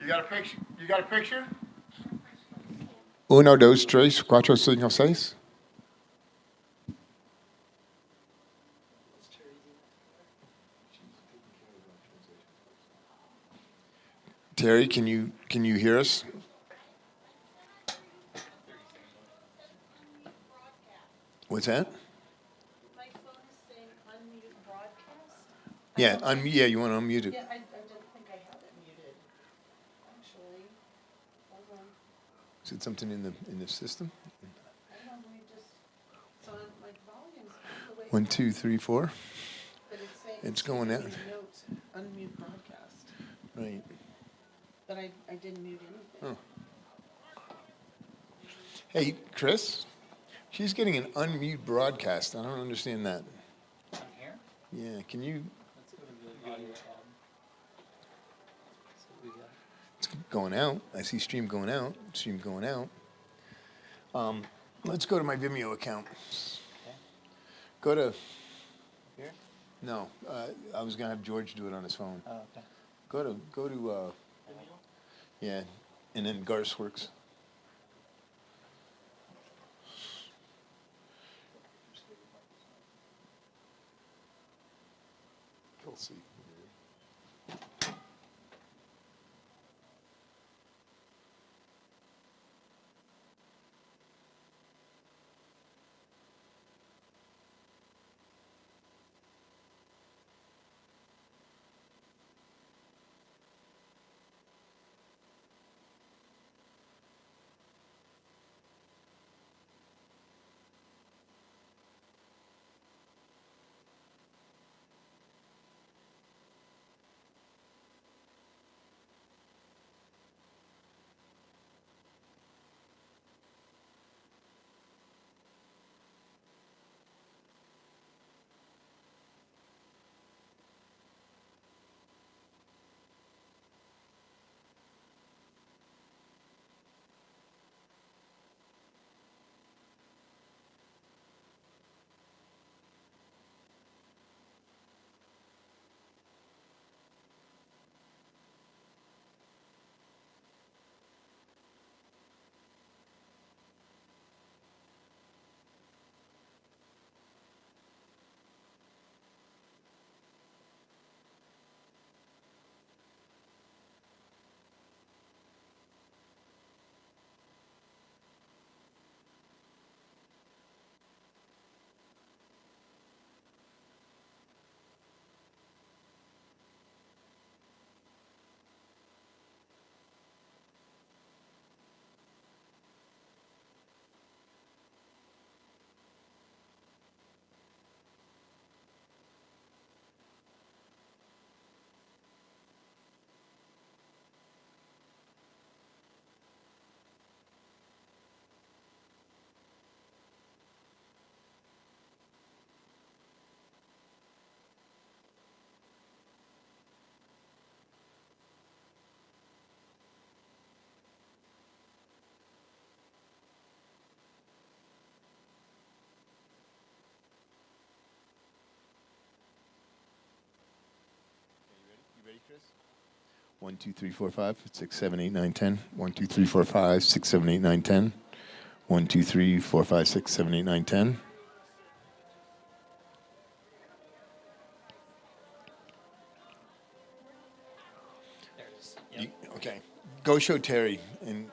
got a picture? You got a picture? Uno, dos, tres, cuatro, cinco, seis. Terry, can you hear us? What's that? My phone is saying unmute broadcast. Yeah, yeah. You want to unmute it? Yeah, I don't think I have it muted. Actually, hold on. Is it something in the system? Hold on, let me just, so my volume's all the way. 1, 2, 3, 4. But it's saying. It's going out. Note, unmute broadcast. Right. But I didn't mute anything. Oh. Hey, Chris. She's getting an unmute broadcast. I don't understand that. On here? Yeah. Can you? Let's go to the audio tab. So we got. It's going out. I see stream going out. Stream going out. Let's go to my Vimeo account. Okay. Go to. Here? No, I was gonna have George do it on his phone. Oh, okay. Go to. Yeah, and then Garthworks. Kelsey. You ready, Chris? 1, 2, 3, 4, 5, 6, 7, 8, 9, 10. 1, 2, 3, 4, 5, 6, 7, 8, 9, 10. 1, 2, 3, 4, 5, 6, 7, 8, 9, 10. There it is. Yep. Okay. Go show Terry and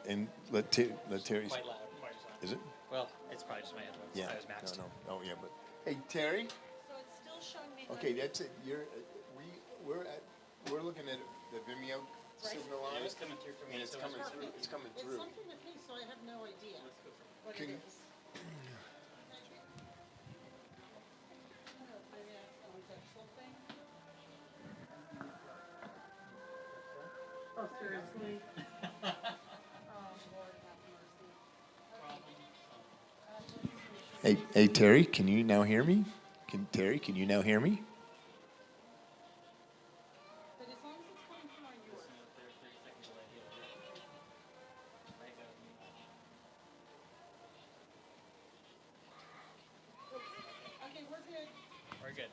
let Terry. Quite loud. Is it? Well, it's probably just my headphones. Yeah. I was maxed. No. Oh yeah, but hey Terry. So it's still showing me. Okay, that's it. We're looking at the Vimeo signal on It it. was coming through for me. And it's so coming was- through. It's coming It's through. something with me, so I have no idea what it Can- is. Maybe that's the contextual thing. Oh, seriously? Oh, Lord have mercy. Hey Terry, can you now hear me? Terry, can you now hear me? But as long as it's coming through on yours. There's 30 seconds delay. Right, Okay, we're good. we're good.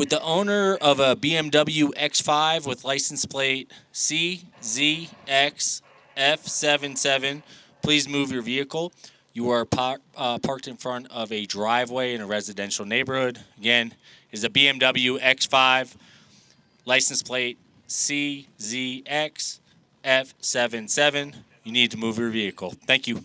With the owner of a BMW X5 with license plate CZXF77, please move your vehicle. You are parked in front of a driveway in a residential neighborhood. Again, is a BMW X5, license plate CZXF77. You need to move your vehicle. Thank you.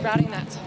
routing that.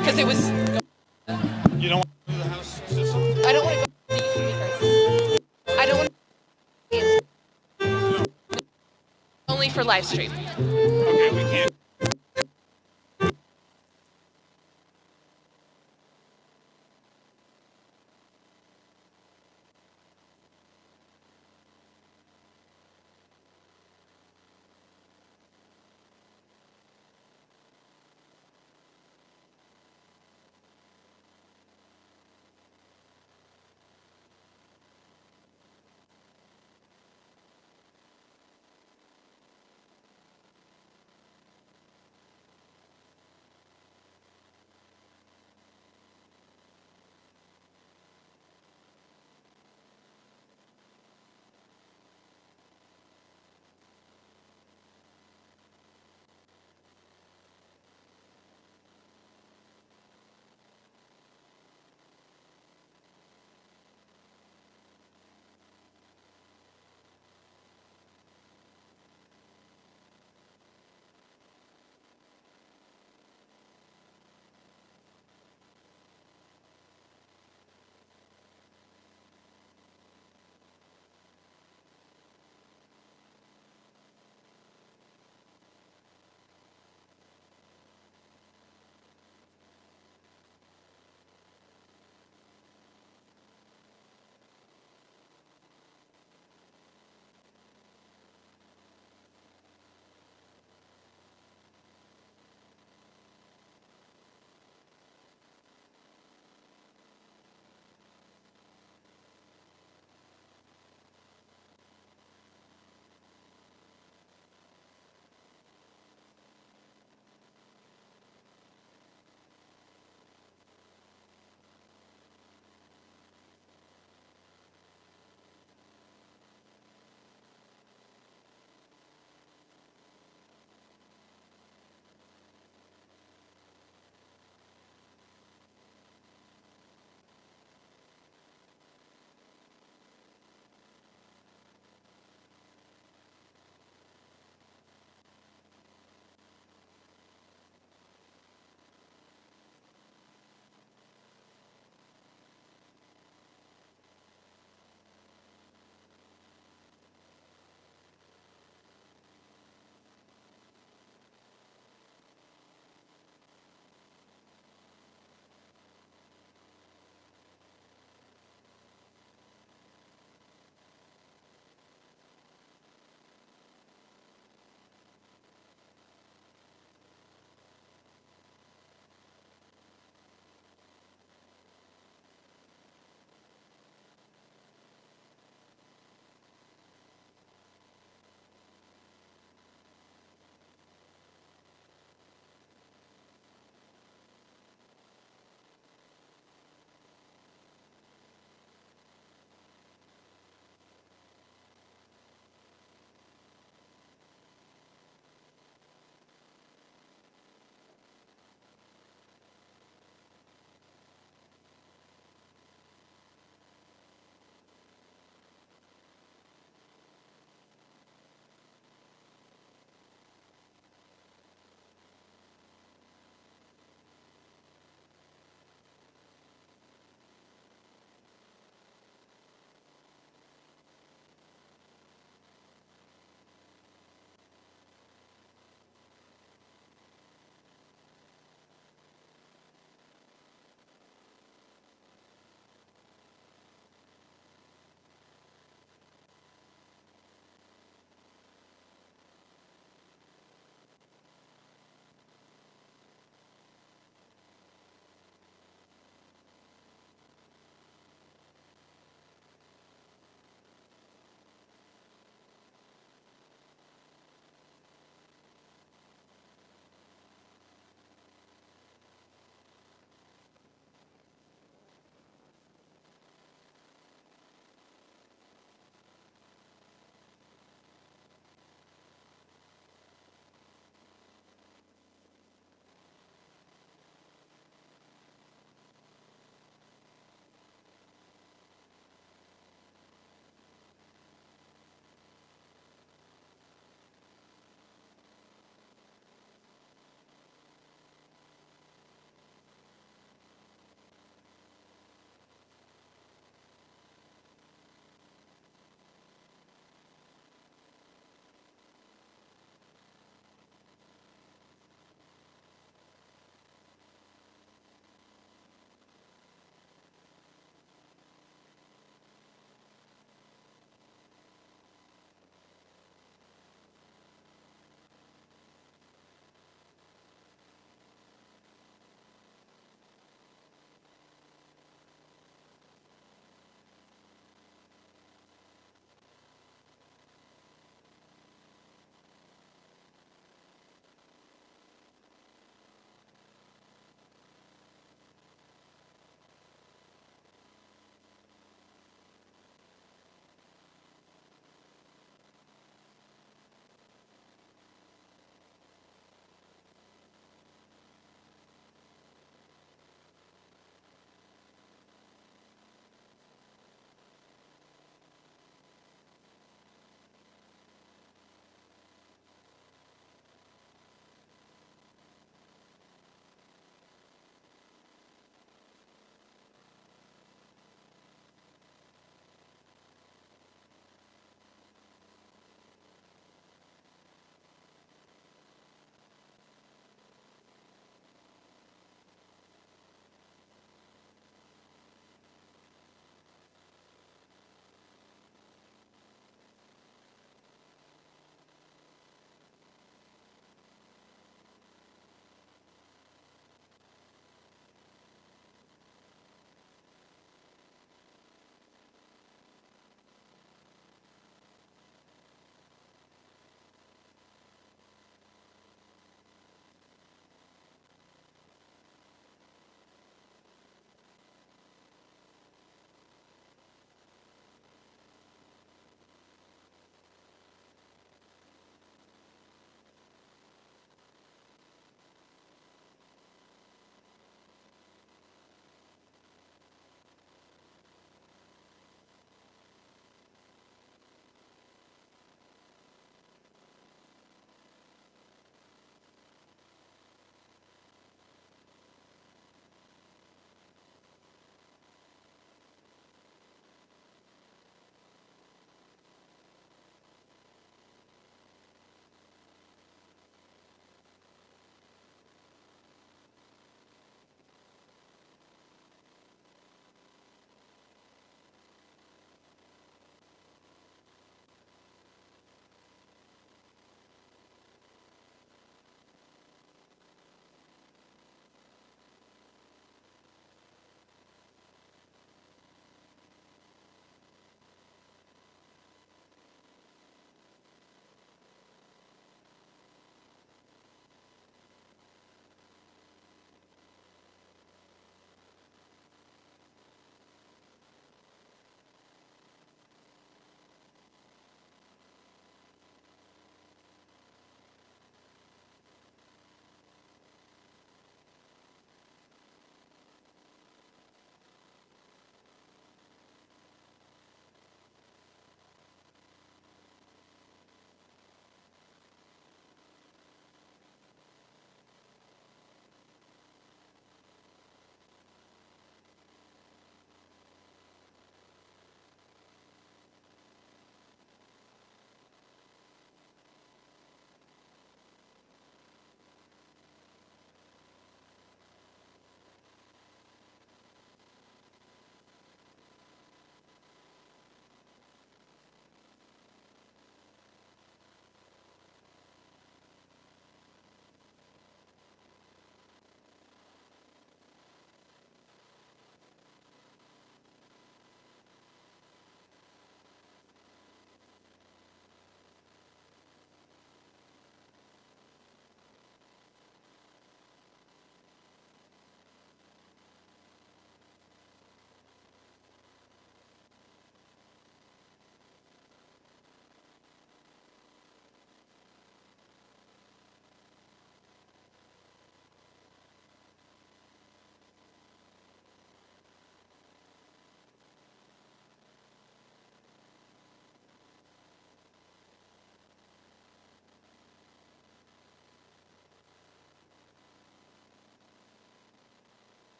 Because it was. You don't want to do the house system? I don't want to go to the speakers. I don't want to. Only for live stream. Okay, we can't.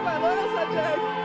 my little subject.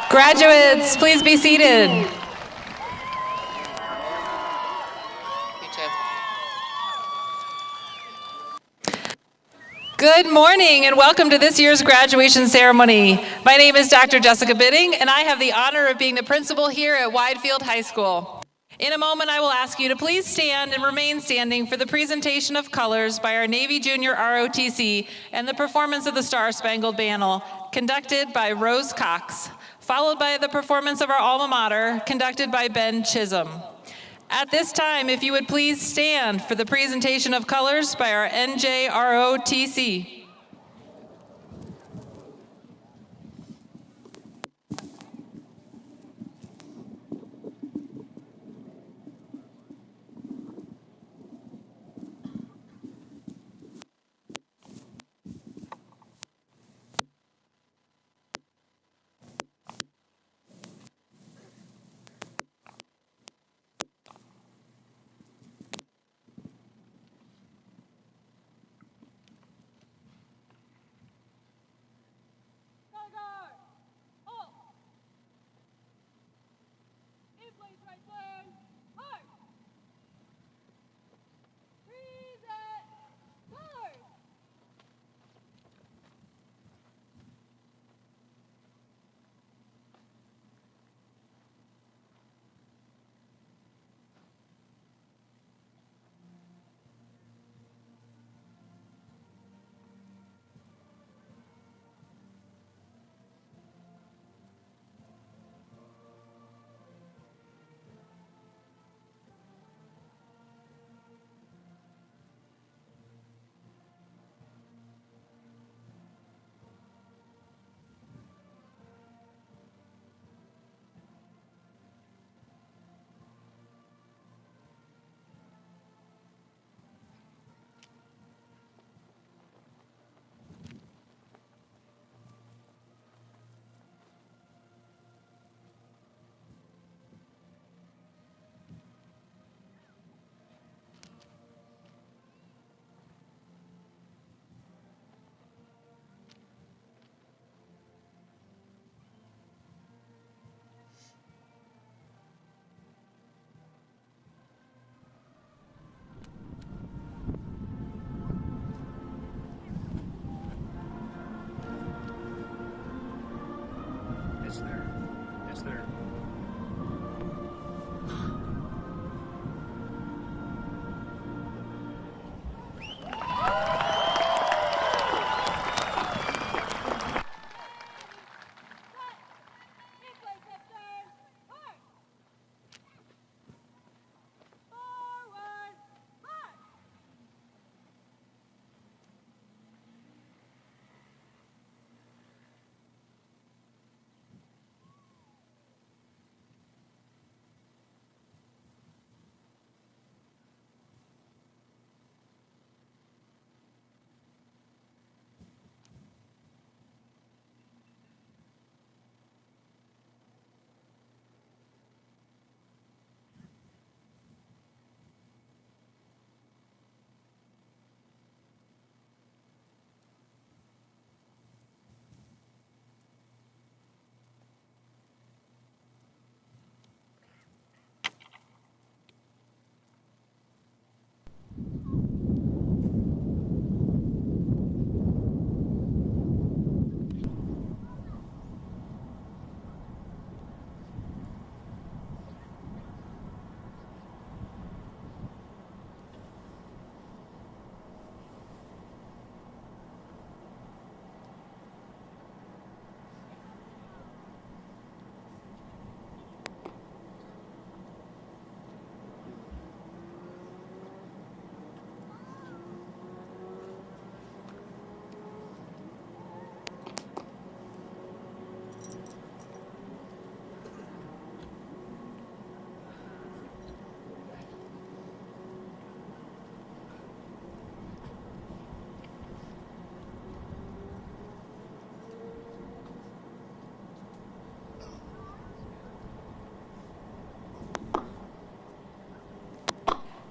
Graduates, please be seated. You too. Good morning and welcome to this year's graduation ceremony. My name is Dr. Jessica Bidding and I have the honor of being the principal here at Widefield High School. In a moment, I will ask you to please stand and remain standing for the presentation of colors by our Navy Junior ROTC and the performance of the Star Spangled Banner, conducted by Rose Cox, followed by the performance of our alma mater, conducted by Ben Chisholm. At this time, if you would please stand for the presentation of colors by our NJROTC. It's there. It's there.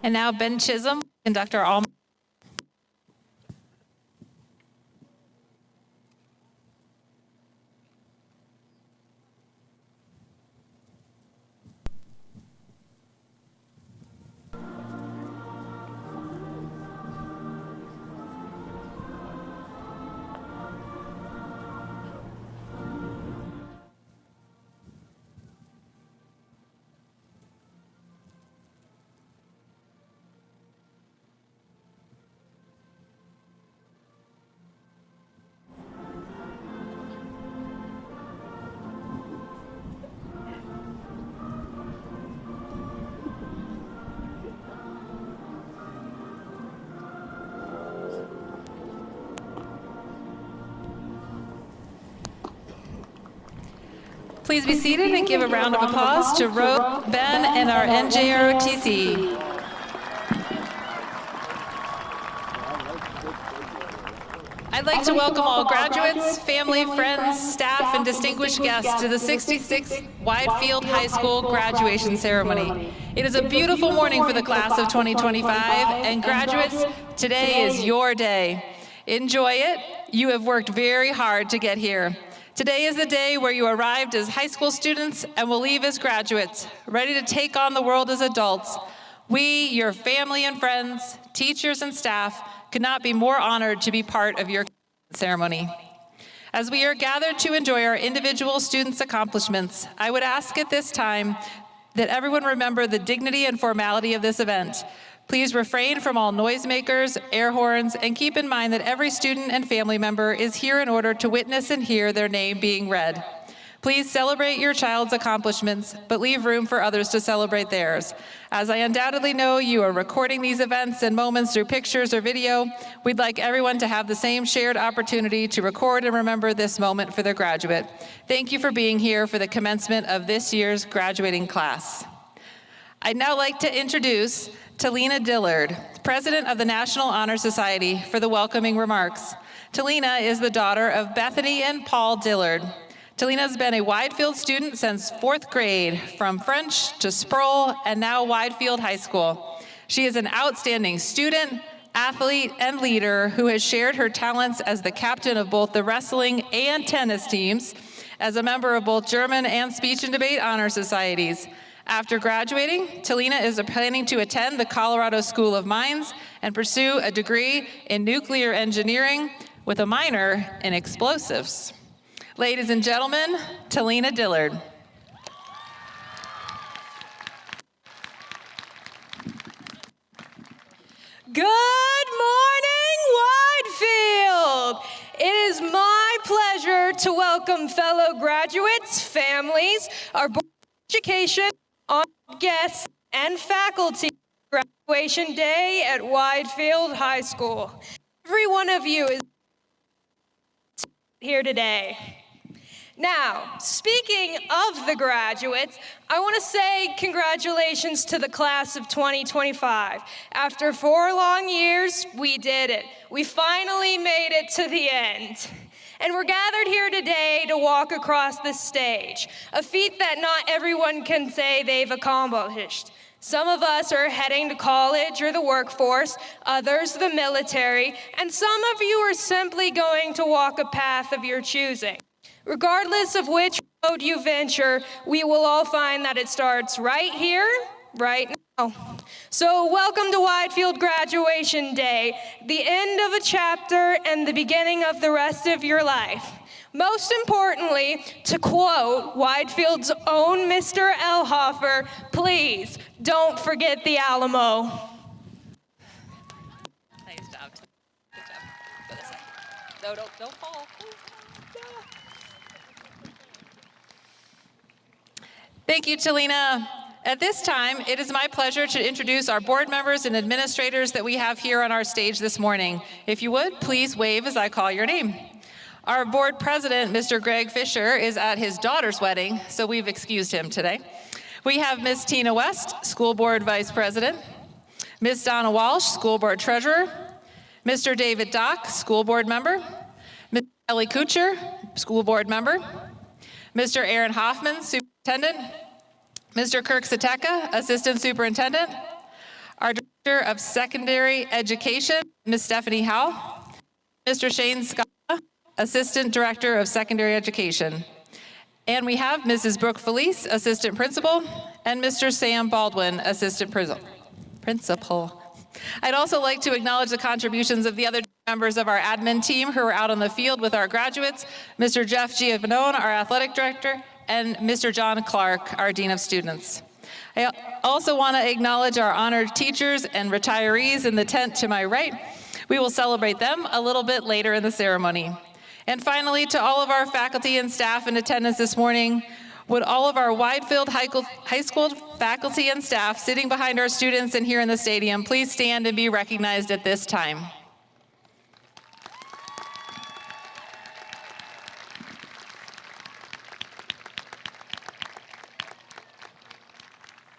And now Ben Chisholm, conduct our alma. Please be seated and give a round of applause to Ro, Ben, and our NJROTC. I'd like to welcome all graduates, family, friends, staff, and distinguished guests to the 66th Widefield High School graduation ceremony. It is a beautiful morning for the class of 2025, and graduates, today is your day. Enjoy it. You have worked very hard to get here. Today is the day where you arrived as high school students and will leave as graduates, ready to take on the world as adults. We, your family and friends, teachers and staff, could not be more honored to be part of your ceremony. As we are gathered to enjoy our individual students' accomplishments, I would ask at this time that everyone remember the dignity and formality of this event. Please refrain from all noisemakers, air horns, and keep in mind that every student and family member is here in order to witness and hear their name being read. Please celebrate your child's accomplishments, but leave room for others to celebrate theirs. As I undoubtedly know you are recording these events and moments through pictures or video, we'd like everyone to have the same shared opportunity to record and remember this moment for their graduate. Thank you for being here for the commencement of this year's graduating class. I'd now like to introduce Talina Dillard, President of the National Honor Society, for the welcoming remarks. Talina is the daughter of Bethany and Paul Dillard. Talina has been a Widefield student since 4th grade, from French to Sproul, and now Widefield High School. She is an outstanding student, athlete, and leader who has shared her talents as the captain of both the wrestling and tennis teams, as a member of both German and speech and debate honor societies. After graduating, Talina is planning to attend the Colorado School of Mines and pursue a degree in nuclear engineering with a minor in explosives. Ladies and gentlemen, Talina Dillard. Good morning, Widefield! It is my pleasure to welcome fellow graduates, families, our Board of Education, honored guests, and faculty to graduation day at Widefield High School. Every one of you is here today. Now, speaking of the graduates, I want to say congratulations to the class of 2025. After 4 long years, we did it. We finally made it to the end. And we're gathered here today to walk across this stage, a feat that not everyone can say they've accomplished. Some of us are heading to college or the workforce, others the military, and some of you are simply going to walk a path of your choosing. Regardless of which road you venture, we will all find that it starts right here, right now. So welcome to Widefield Graduation Day, the end of a chapter and the beginning of the rest of your life. Most importantly, to quote Widefield's own Mr. Elhofer, please don't forget the Alamo. Nice job. Good job. Go this way. No, don't fall. Thank you, Talina. At this time, it is my pleasure to introduce our board members and administrators that we have here on our stage this morning. If you would, please wave as I call your name. Our board president, Mr. Greg Fisher, is at his daughter's wedding, so we've excused him today. We have Ms. Tina West, school board vice president, Ms. Donna Walsh, school board treasurer, Mr. David Dock, school board member, Ms. Ellie Kucher, school board member, Mr. Aaron Hoffman, superintendent, Mr. Kirk Sateka, assistant superintendent, our director of secondary education, Ms. Stephanie Howe, Mr. Shane Scott, assistant director of secondary education. And we have Mrs. Brooke Felice, assistant principal, and Mr. Sam Baldwin, assistant principal. I'd also like to acknowledge the contributions of the other members of our admin team who are out on the field with our graduates, Mr. Jeff Giovanone, our athletic director, and Mr. John Clark, our dean of students. I also want to acknowledge our honored teachers and retirees in the tent to my right. We will celebrate them a little bit later in the ceremony. And finally, to all of our faculty and staff in attendance this morning, would all of our Widefield High School faculty and staff sitting behind our students and here in the stadium, please stand and be recognized at this time.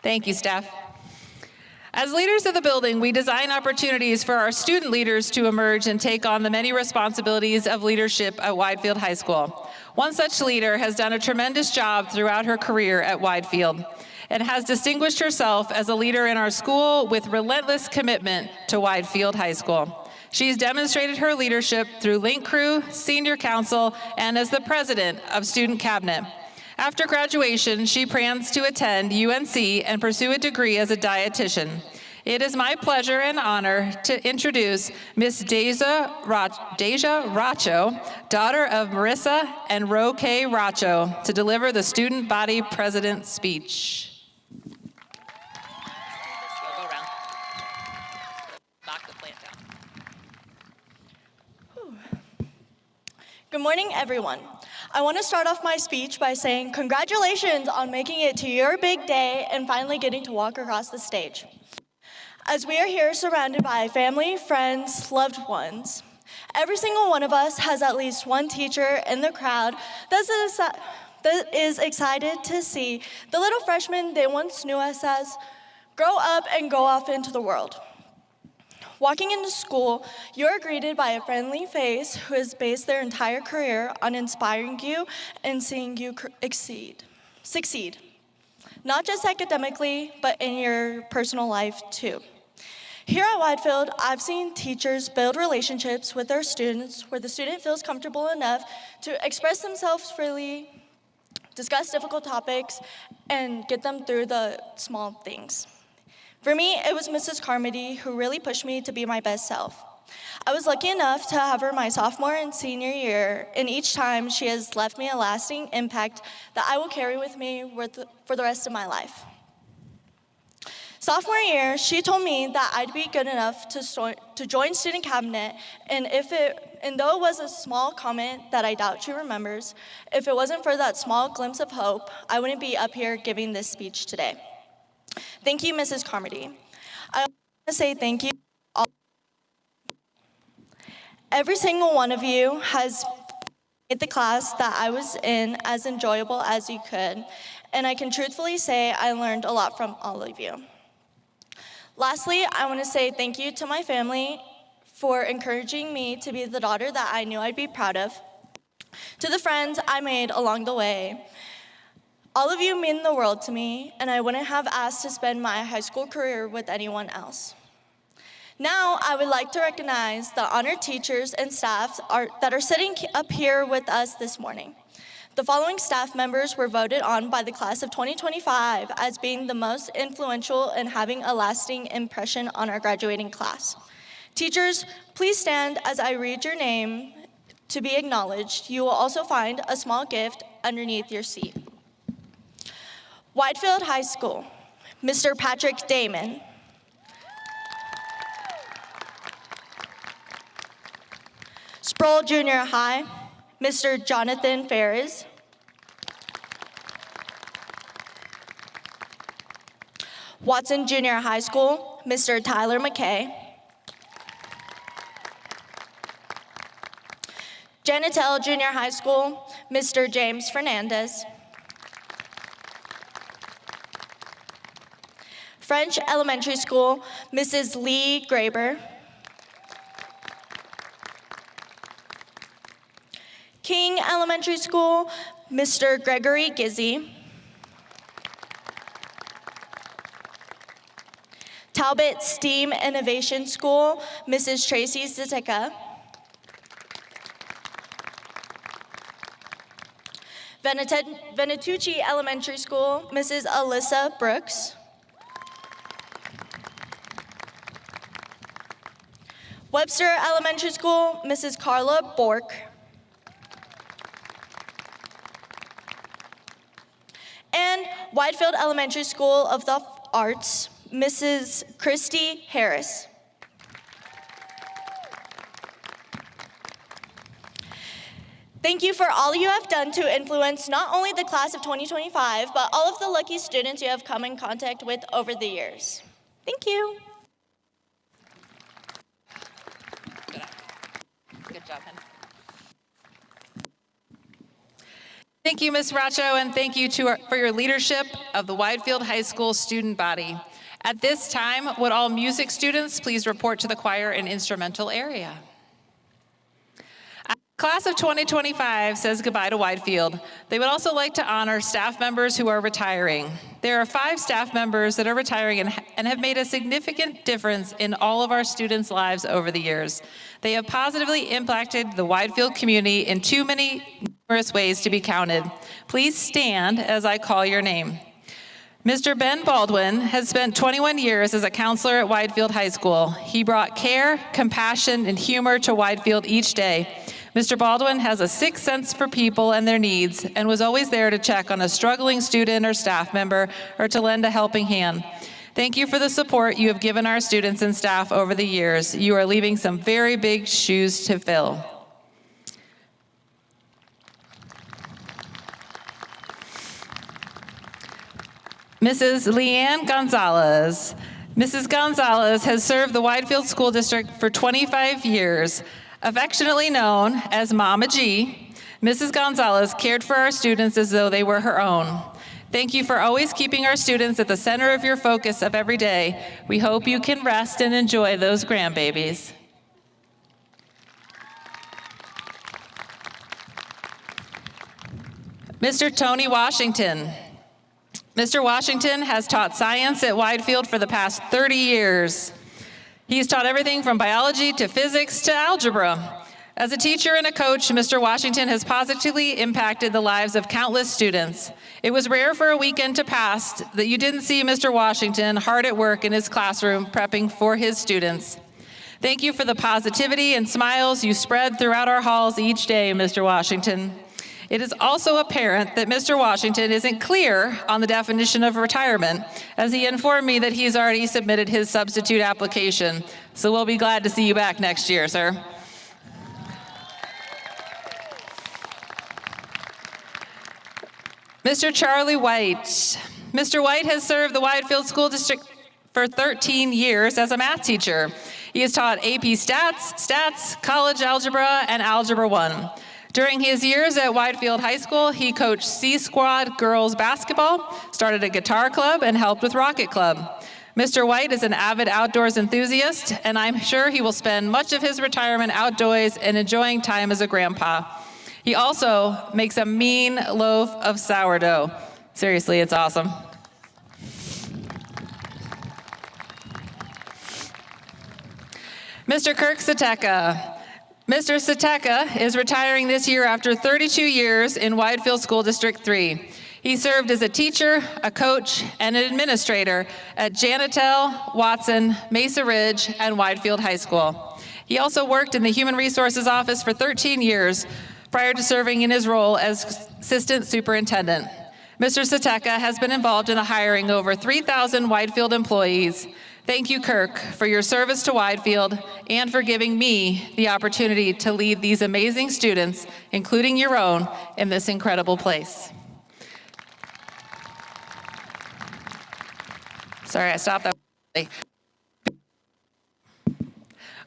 Thank you, staff. As leaders of the building, we design opportunities for our student leaders to emerge and take on the many responsibilities of leadership at Widefield High School. One such leader has done a tremendous job throughout her career at Widefield and has distinguished herself as a leader in our school with relentless commitment to Widefield High School. She's demonstrated her leadership through Link Crew, Senior Council, and as the president of Student Cabinet. After graduation, she plans to attend UNC and pursue a degree as a dietitian. It is my pleasure and honor to introduce Miss Deja Racho, daughter of Marissa and Roque Racho, to deliver the student body president speech. Go around. Knock the plant down. Good morning, everyone. I want to start off my speech by saying congratulations on making it to your big day and finally getting to walk across the stage. As we are here surrounded by family, friends, loved ones, every single one of us has at least one teacher in the crowd that is excited to see the little freshmen they once knew us as grow up and go off into the world. Walking into school, you are greeted by a friendly face who has based their entire career on inspiring you and seeing you succeed. Not just academically, but in your personal life too. Here at Widefield, I've seen teachers build relationships with their students where the student feels comfortable enough to express themselves freely, discuss difficult topics, and get them through the small things. For me, it was Mrs. Carmody who really pushed me to be my best self. I was lucky enough to have her my sophomore and senior year, and each time she has left me a lasting impact that I will carry with me for the rest of my life. Sophomore year, she told me that I'd be good enough to join student cabinet, and though it was a small comment that I doubt she remembers, if it wasn't for that small glimpse of hope, I wouldn't be up here giving this speech today. Thank you, Mrs. Carmody. I want to say thank you. Every single one of you has made the class that I was in as enjoyable as you could, and I can truthfully say I learned a lot from all of you. Lastly, I want to say thank you to my family for encouraging me to be the daughter that I knew I'd be proud of, to the friends I made along the way. All of you mean the world to me, and I wouldn't have asked to spend my high school career with anyone else. Now, I would like to recognize the honored teachers and staff that are sitting up here with us this morning. The following staff members were voted on by the class of 2025 as being the most influential and having a lasting impression on our graduating class. Teachers, please stand as I read your name to be acknowledged. You will also find a small gift underneath your seat. Widefield High School, Mr. Patrick Damon. Sproul Junior High, Mr. Jonathan Ferris. Watson Junior High School, Mr. Tyler McKay. Janitel Junior High School, Mr. James Fernandez. French Elementary School, Mrs. Lee Graber. King Elementary School, Mr. Gregory Gizzi. Talbot STEAM Innovation School, Mrs. Tracy Zitica. Venatucci Elementary School, Mrs. Alyssa Brooks. Webster Elementary School, Mrs. Carla Bork. And Widefield Elementary School of the Arts, Mrs. Christy Harris. Thank you for all you have done to influence not only the class of 2025, but all of the lucky students you have come in contact with over the years. Thank you. Good job, Hen. Thank you, Ms. Racho, and thank you for your leadership of the Widefield High School student body. At this time, would all music students please report to the choir and instrumental area? Class of 2025 says goodbye to Widefield. They would also like to honor staff members who are retiring. There are 5 staff members that are retiring and have made a significant difference in all of our students' lives over the years. They have positively impacted the Widefield community in too many numerous ways to be counted. Please stand as I call your name. Mr. Ben Baldwin has spent 21 years as a counselor at Widefield High School. He brought care, compassion, and humor to Widefield each day. Mr. Baldwin has a sixth sense for people and their needs and was always there to check on a struggling student or staff member or to lend a helping hand. Thank you for the support you have given our students and staff over the years. You are leaving some very big shoes to fill. Mrs. Leanne Gonzalez. Mrs. Gonzalez has served the Widefield School District for 25 years. Affectionately known as Mama G, Mrs. Gonzalez cared for our students as though they were her own. Thank you for always keeping our students at the center of your focus of every day. We hope you can rest and enjoy those grandbabies. Mr. Tony Washington. Mr. Washington has taught science at Widefield for the past 30 years. He's taught everything from biology to physics to algebra. As a teacher and a coach, Mr. Washington has positively impacted the lives of countless students. It was rare for a weekend to pass that you didn't see Mr. Washington hard at work in his classroom prepping for his students. Thank you for the positivity and smiles you spread throughout our halls each day, Mr. Washington. It is also apparent that Mr. Washington isn't clear on the definition of retirement, as he informed me that he's already submitted his substitute application. So we'll be glad to see you back next year, sir. Mr. Charlie White. Mr. White has served the Widefield School District for 13 years as a math teacher. He has taught AP Stats, College Algebra, and Algebra 1. During his years at Widefield High School, he coached C Squad girls basketball, started a guitar club, and helped with Rocket Club. Mr. White is an avid outdoors enthusiast, and I'm sure he will spend much of his retirement outdoors and enjoying time as a grandpa. He also makes a mean loaf of sourdough. Seriously, it's awesome. Mr. Kirk Sateka. Mr. Sateka is retiring this year after 32 years in Widefield School District 3. He served as a teacher, a coach, and an administrator at Janitel, Watson, Mesa Ridge, and Widefield High School. He also worked in the Human Resources Office for 13 years prior to serving in his role as Assistant Superintendent. Mr. Sateka has been involved in the hiring over 3,000 Widefield employees. Thank you, Kirk, for your service to Widefield and for giving me the opportunity to lead these amazing students, including your own, in this incredible place. Sorry, I stopped that.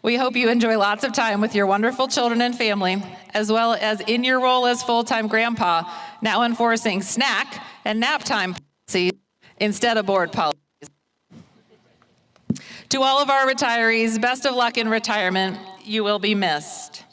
We hope you enjoy lots of time with your wonderful children and family, as well as in your role as full-time grandpa, now enforcing snack and nap time policies instead of board policies. To all of our retirees, best of luck in retirement. You will be missed.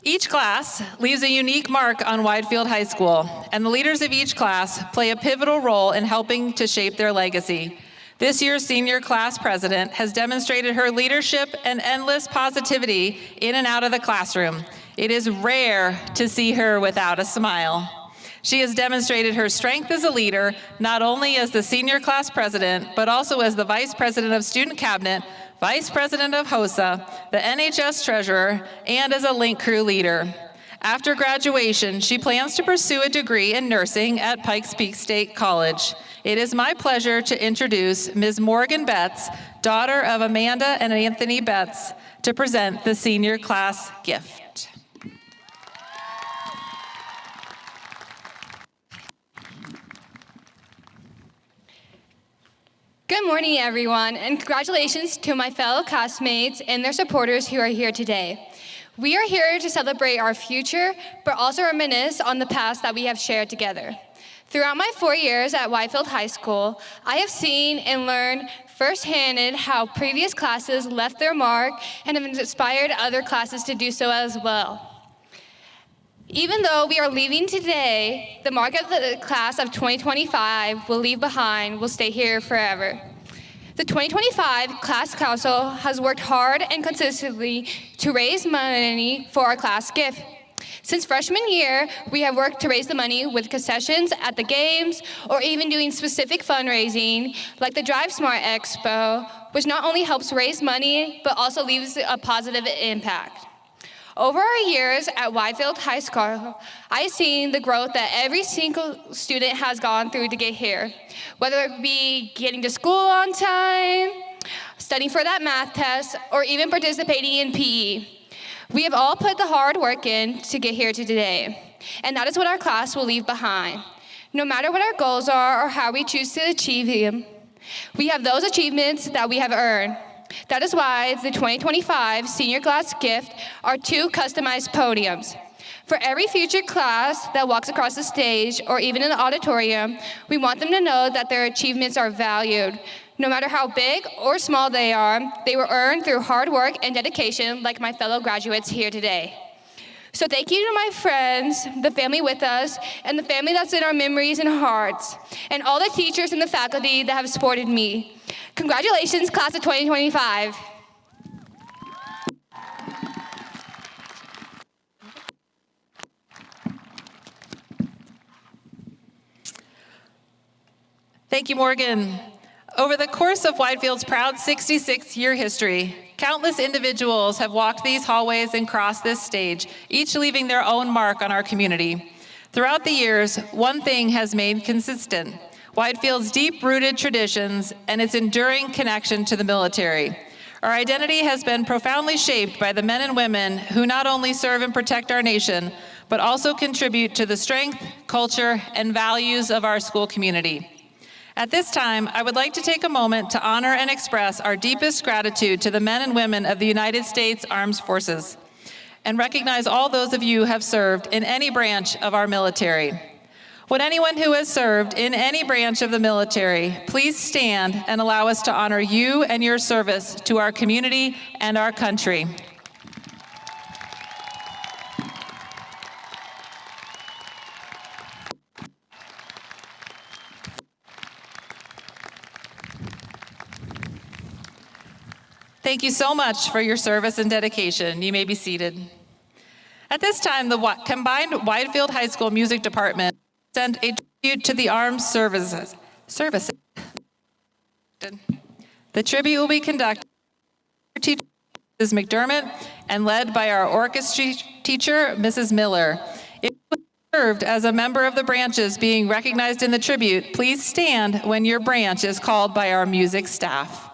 Each class leaves a unique mark on Widefield High School, and the leaders of each class play a pivotal role in helping to shape their legacy. This year's senior class president has demonstrated her leadership and endless positivity in and out of the classroom. It is rare to see her without a smile. She has demonstrated her strength as a leader, not only as the senior class president, but also as the vice president of student cabinet, vice president of HOSA, the NHS treasurer, and as a link crew leader. After graduation, she plans to pursue a degree in nursing at Pikes Peak State College. It is my pleasure to introduce Ms. Morgan Betts, daughter of Amanda and Anthony Betts, to present the senior class gift. Good morning, everyone, and congratulations to my fellow classmates and their supporters who are here today. We are here to celebrate our future, but also reminisce on the past that we have shared together. Throughout my 4 years at Widefield High School, I have seen and learned firsthand how previous classes left their mark and have inspired other classes to do so as well. Even though we are leaving today, the mark of the class of 2025 will leave behind will stay here forever. The 2025 Class Council has worked hard and consistently to raise money for our class gift. Since freshman year, we have worked to raise the money with concessions at the games or even doing specific fundraising like the Drive Smart Expo, which not only helps raise money, but also leaves a positive impact. Over our years at Widefield High School, I've seen the growth that every single student has gone through to get here, whether it be getting to school on time, studying for that math test, or even participating in PE. We have all put the hard work in to get here to today, and that is what our class will leave behind. No matter what our goals are or how we choose to achieve them, we have those achievements that we have earned. That is why the 2025 Senior Class Gift are 2 customized podiums. For every future class that walks across the stage or even in the auditorium, we want them to know that their achievements are valued. No matter how big or small they were earned through hard work and dedication like my fellow graduates here today. So thank you to my friends, the family with us, and the family that's in our memories and hearts, and all the teachers and the faculty that have supported me. Congratulations, class of 2025. Thank you, Morgan. Over the course of Widefield's proud 66-year history, countless individuals have walked these hallways and crossed this stage, each leaving their own mark on our community. Throughout the years, one thing has made consistent: Widefield's deep-rooted traditions and its enduring connection to the military. Our identity has been profoundly shaped by the men and women who not only serve and protect our nation, but also contribute to the strength, culture, and values of our school community. At this time, I would like to take a moment to honor and express our deepest gratitude to the men and women of the United States Armed Forces and recognize all those of you who have served in any branch of our military. Would anyone who has served in any branch of the military please stand and allow us to honor you and your service to our community and our country. Thank you so much for your service and dedication. You may be seated. At this time, the combined Widefield High School Music Department sent a tribute to the armed services. The tribute will be conducted by teacher Mrs. McDermott and led by our orchestra teacher, Mrs. Miller. If you served as a member of the branches being recognized in the tribute, please stand when your branch is called by our music staff.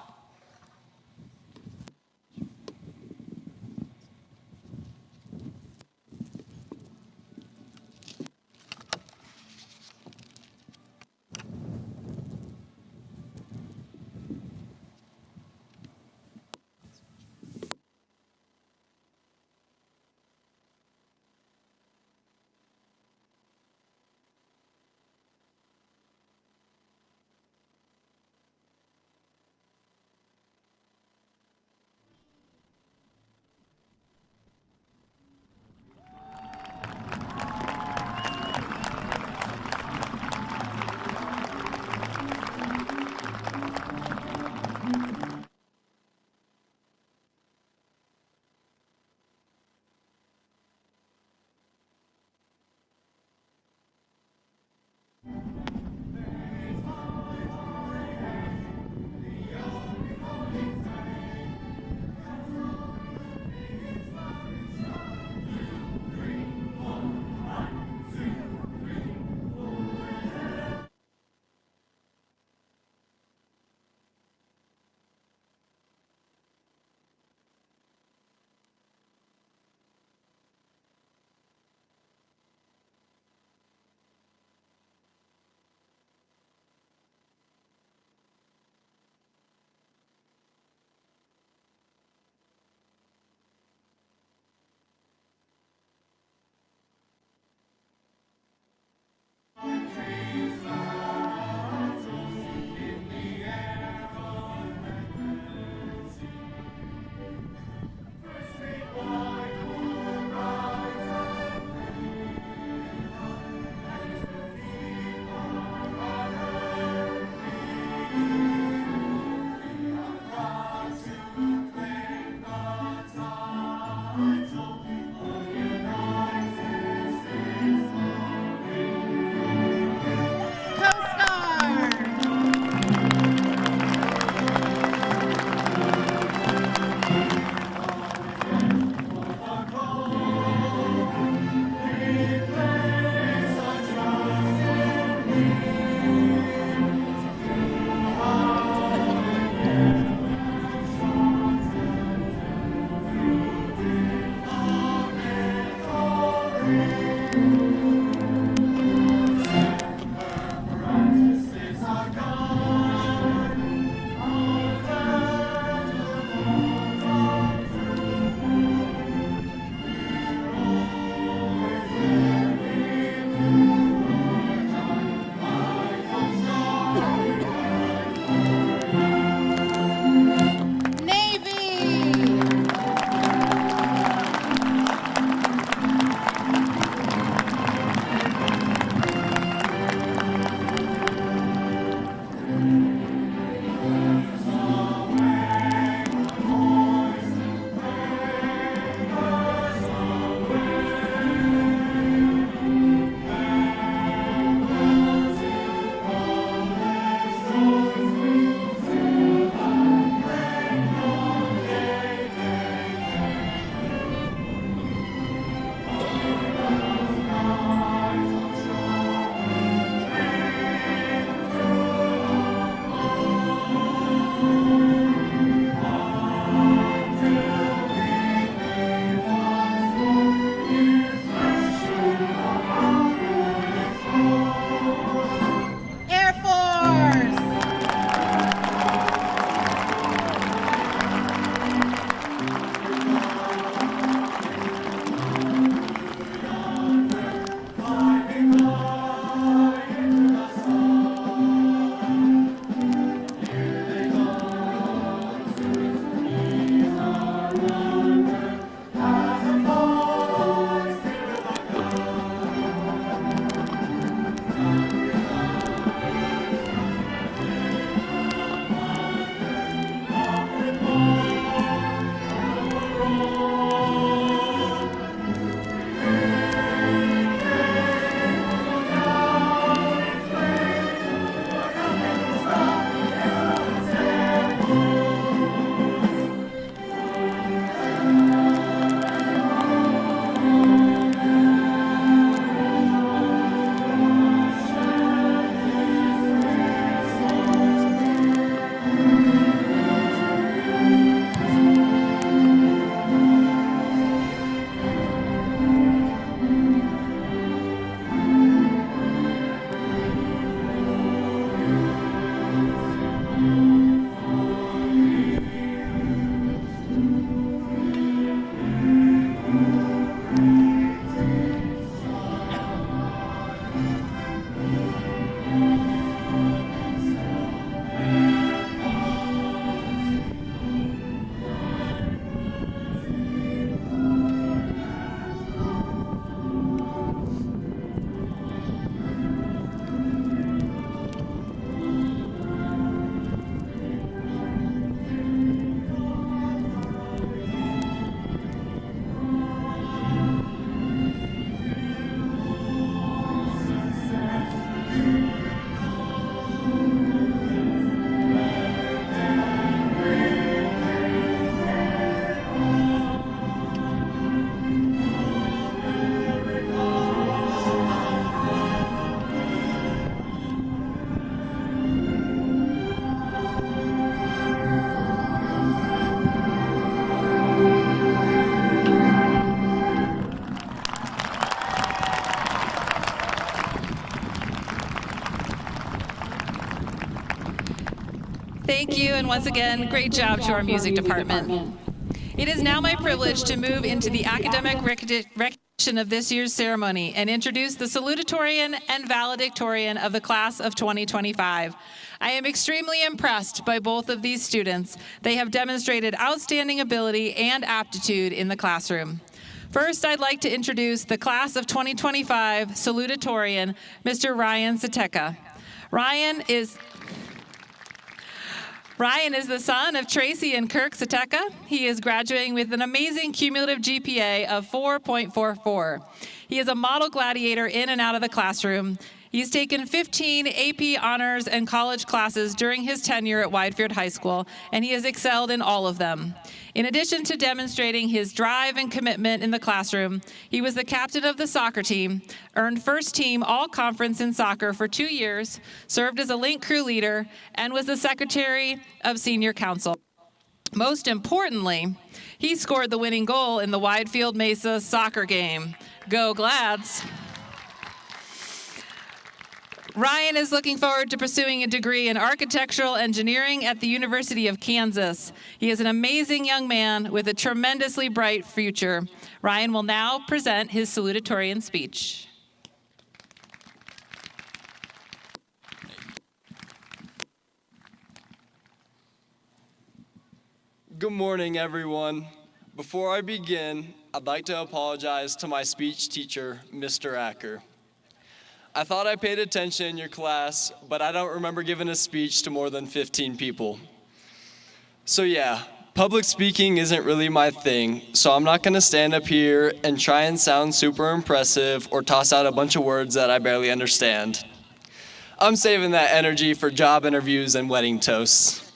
Thank you, and once again, great job to our music department. It is now my privilege to move into the academic recognition of this year's ceremony and introduce the salutatorian and valedictorian of the class of 2025. I am extremely impressed by both of these students. They have demonstrated outstanding ability and aptitude in the classroom. First, I'd like to introduce the class of 2025 salutatorian, Mr. Ryan Sateka. Ryan is the son of Tracy and Kirk Sateka. He is graduating with an amazing cumulative GPA of 4.44. He is a model gladiator in and out of the classroom. He's taken 15 AP honors and college classes during his tenure at Widefield High School, and he has excelled in all of them. In addition to demonstrating his drive and commitment in the classroom, he was the captain of the soccer team, earned first team all-conference in soccer for 2 years, served as a link crew leader, and was the secretary of senior council. Most importantly, he scored the winning goal in the Widefield Mesa soccer game. Go Glads! Ryan is looking forward to pursuing a degree in architectural engineering at the University of Kansas. He is an amazing young man with a tremendously bright future. Ryan will now present his salutatorian speech. Good morning, everyone. Before I begin, I'd like to apologize to my speech teacher, Mr. Acker. I thought I paid attention in your class, but I don't remember giving a speech to more than 15 people. So yeah, public speaking isn't really my thing, so I'm not gonna stand up here and try and sound super impressive or toss out a bunch of words that I barely understand. I'm saving that energy for job interviews and wedding toasts.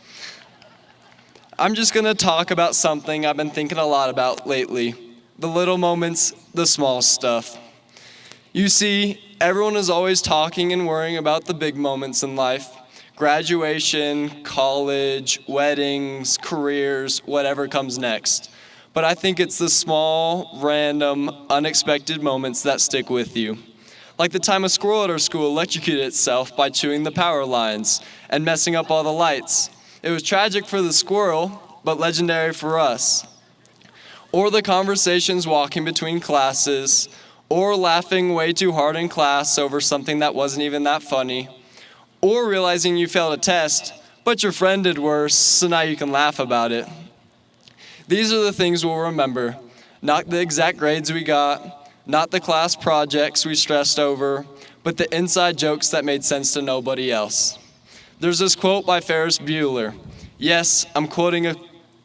I'm just gonna talk about something I've been thinking a lot about lately. The little moments, the small stuff. You see, everyone is always talking and worrying about the big moments in life. Graduation, college, weddings, careers, whatever comes next. But I think it's the small, random, unexpected moments that stick with you. Like the time a squirrel at our school electrocuted itself by chewing the power lines and messing up all the lights. It was tragic for the squirrel, but legendary for us. Or the conversations walking between classes, or laughing way too hard in class over something that wasn't even that funny, or realizing you failed a test, but your friend did worse, so now you can laugh about it. These are the things we'll remember, not the exact grades we got, not the class projects we stressed over, but the inside jokes that made sense to nobody else. There's this quote by Ferris Bueller. Yes, I'm quoting a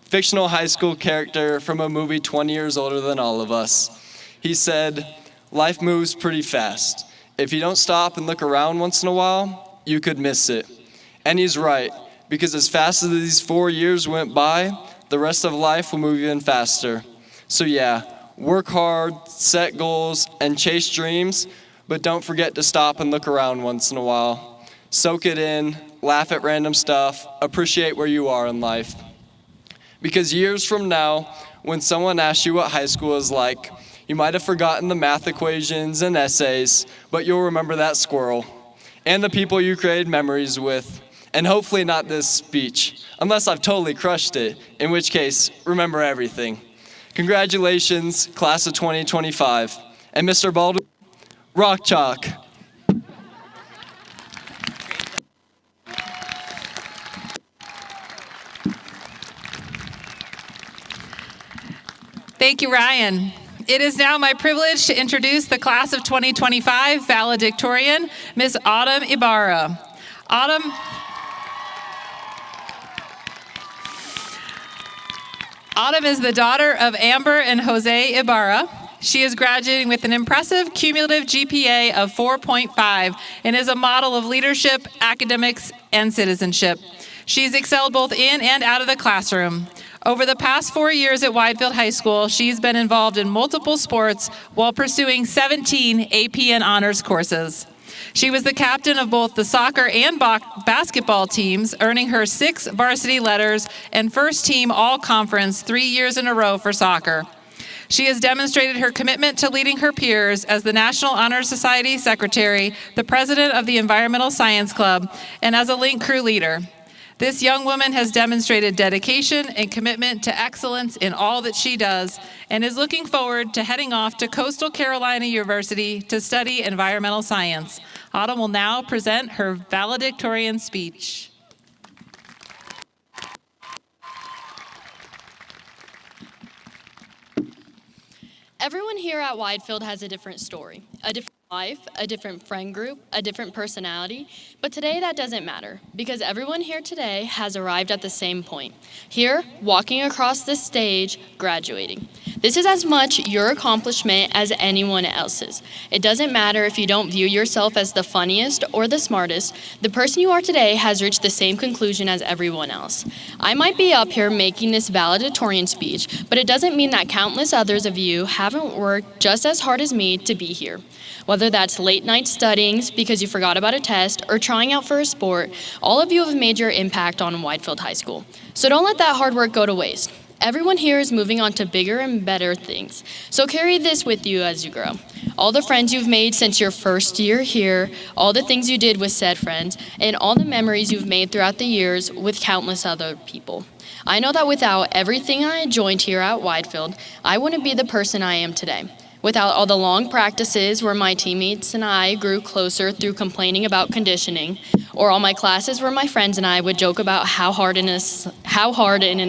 fictional high school character from a movie 20 years older than all of us. He said, "Life moves pretty fast. If you don't stop and look around once in a while, you could miss it." And he's right, because as fast as these 4 years went by, the rest of life will move even faster. So yeah, work hard, set goals, and chase dreams, but don't forget to stop and look around once in a while. Soak it in, laugh at random stuff, appreciate where you are in life. Because years from now, when someone asks you what high school is like, you might have forgotten the math equations and essays, but you'll remember that squirrel and the people you created memories with, and hopefully not this speech, unless I've totally crushed it, in which case, remember everything. Congratulations, class of 2025. And Mr. Baldwin, rock chalk. Thank you, Ryan. It is now my privilege to introduce the class of 2025 valedictorian, Ms. Autumn Ibarra. Autumn is the daughter of Amber and Jose Ibarra. She is graduating with an impressive cumulative GPA of 4.5 and is a model of leadership, academics, and citizenship. She's excelled both in and out of the classroom. Over the past 4 years at Widefield High School, she's been involved in multiple sports while pursuing 17 AP and honors courses. She was the captain of both the soccer and basketball teams, earning her 6 varsity letters and first team all-conference 3 years in a row for soccer. She has demonstrated her commitment to leading her peers as the National Honor Society Secretary, the president of the Environmental Science Club, and as a link crew leader. This young woman has demonstrated dedication and commitment to excellence in all that she does and is looking forward to heading off to Coastal Carolina University to study environmental science. Autumn will now present her valedictorian speech. Everyone here at Widefield has a different story, a different life, a different friend group, a different personality, but today that doesn't matter because everyone here today has arrived at the same point. Here, walking across this stage, graduating. This is as much your accomplishment as anyone else's. It doesn't matter if you don't view yourself as the funniest or the smartest, the person you are today has reached the same conclusion as everyone else. I might be up here making this valedictorian speech, but it doesn't mean that countless others of you haven't worked just as hard as me to be here. Whether that's late night studying because you forgot about a test or trying out for a sport, all of you have made your impact on Widefield High School. So don't let that hard work go to waste. Everyone here is moving on to bigger and better things. So carry this with you as you grow. All the friends you've made since your first year here, all the things you did with said friends, and all the memories you've made throughout the years with countless other people. I know that without everything I joined here at Widefield, I wouldn't be the person I am today. Without all the long practices where my teammates and I grew closer through complaining about conditioning, or all my classes where my friends and I would joke about how hard an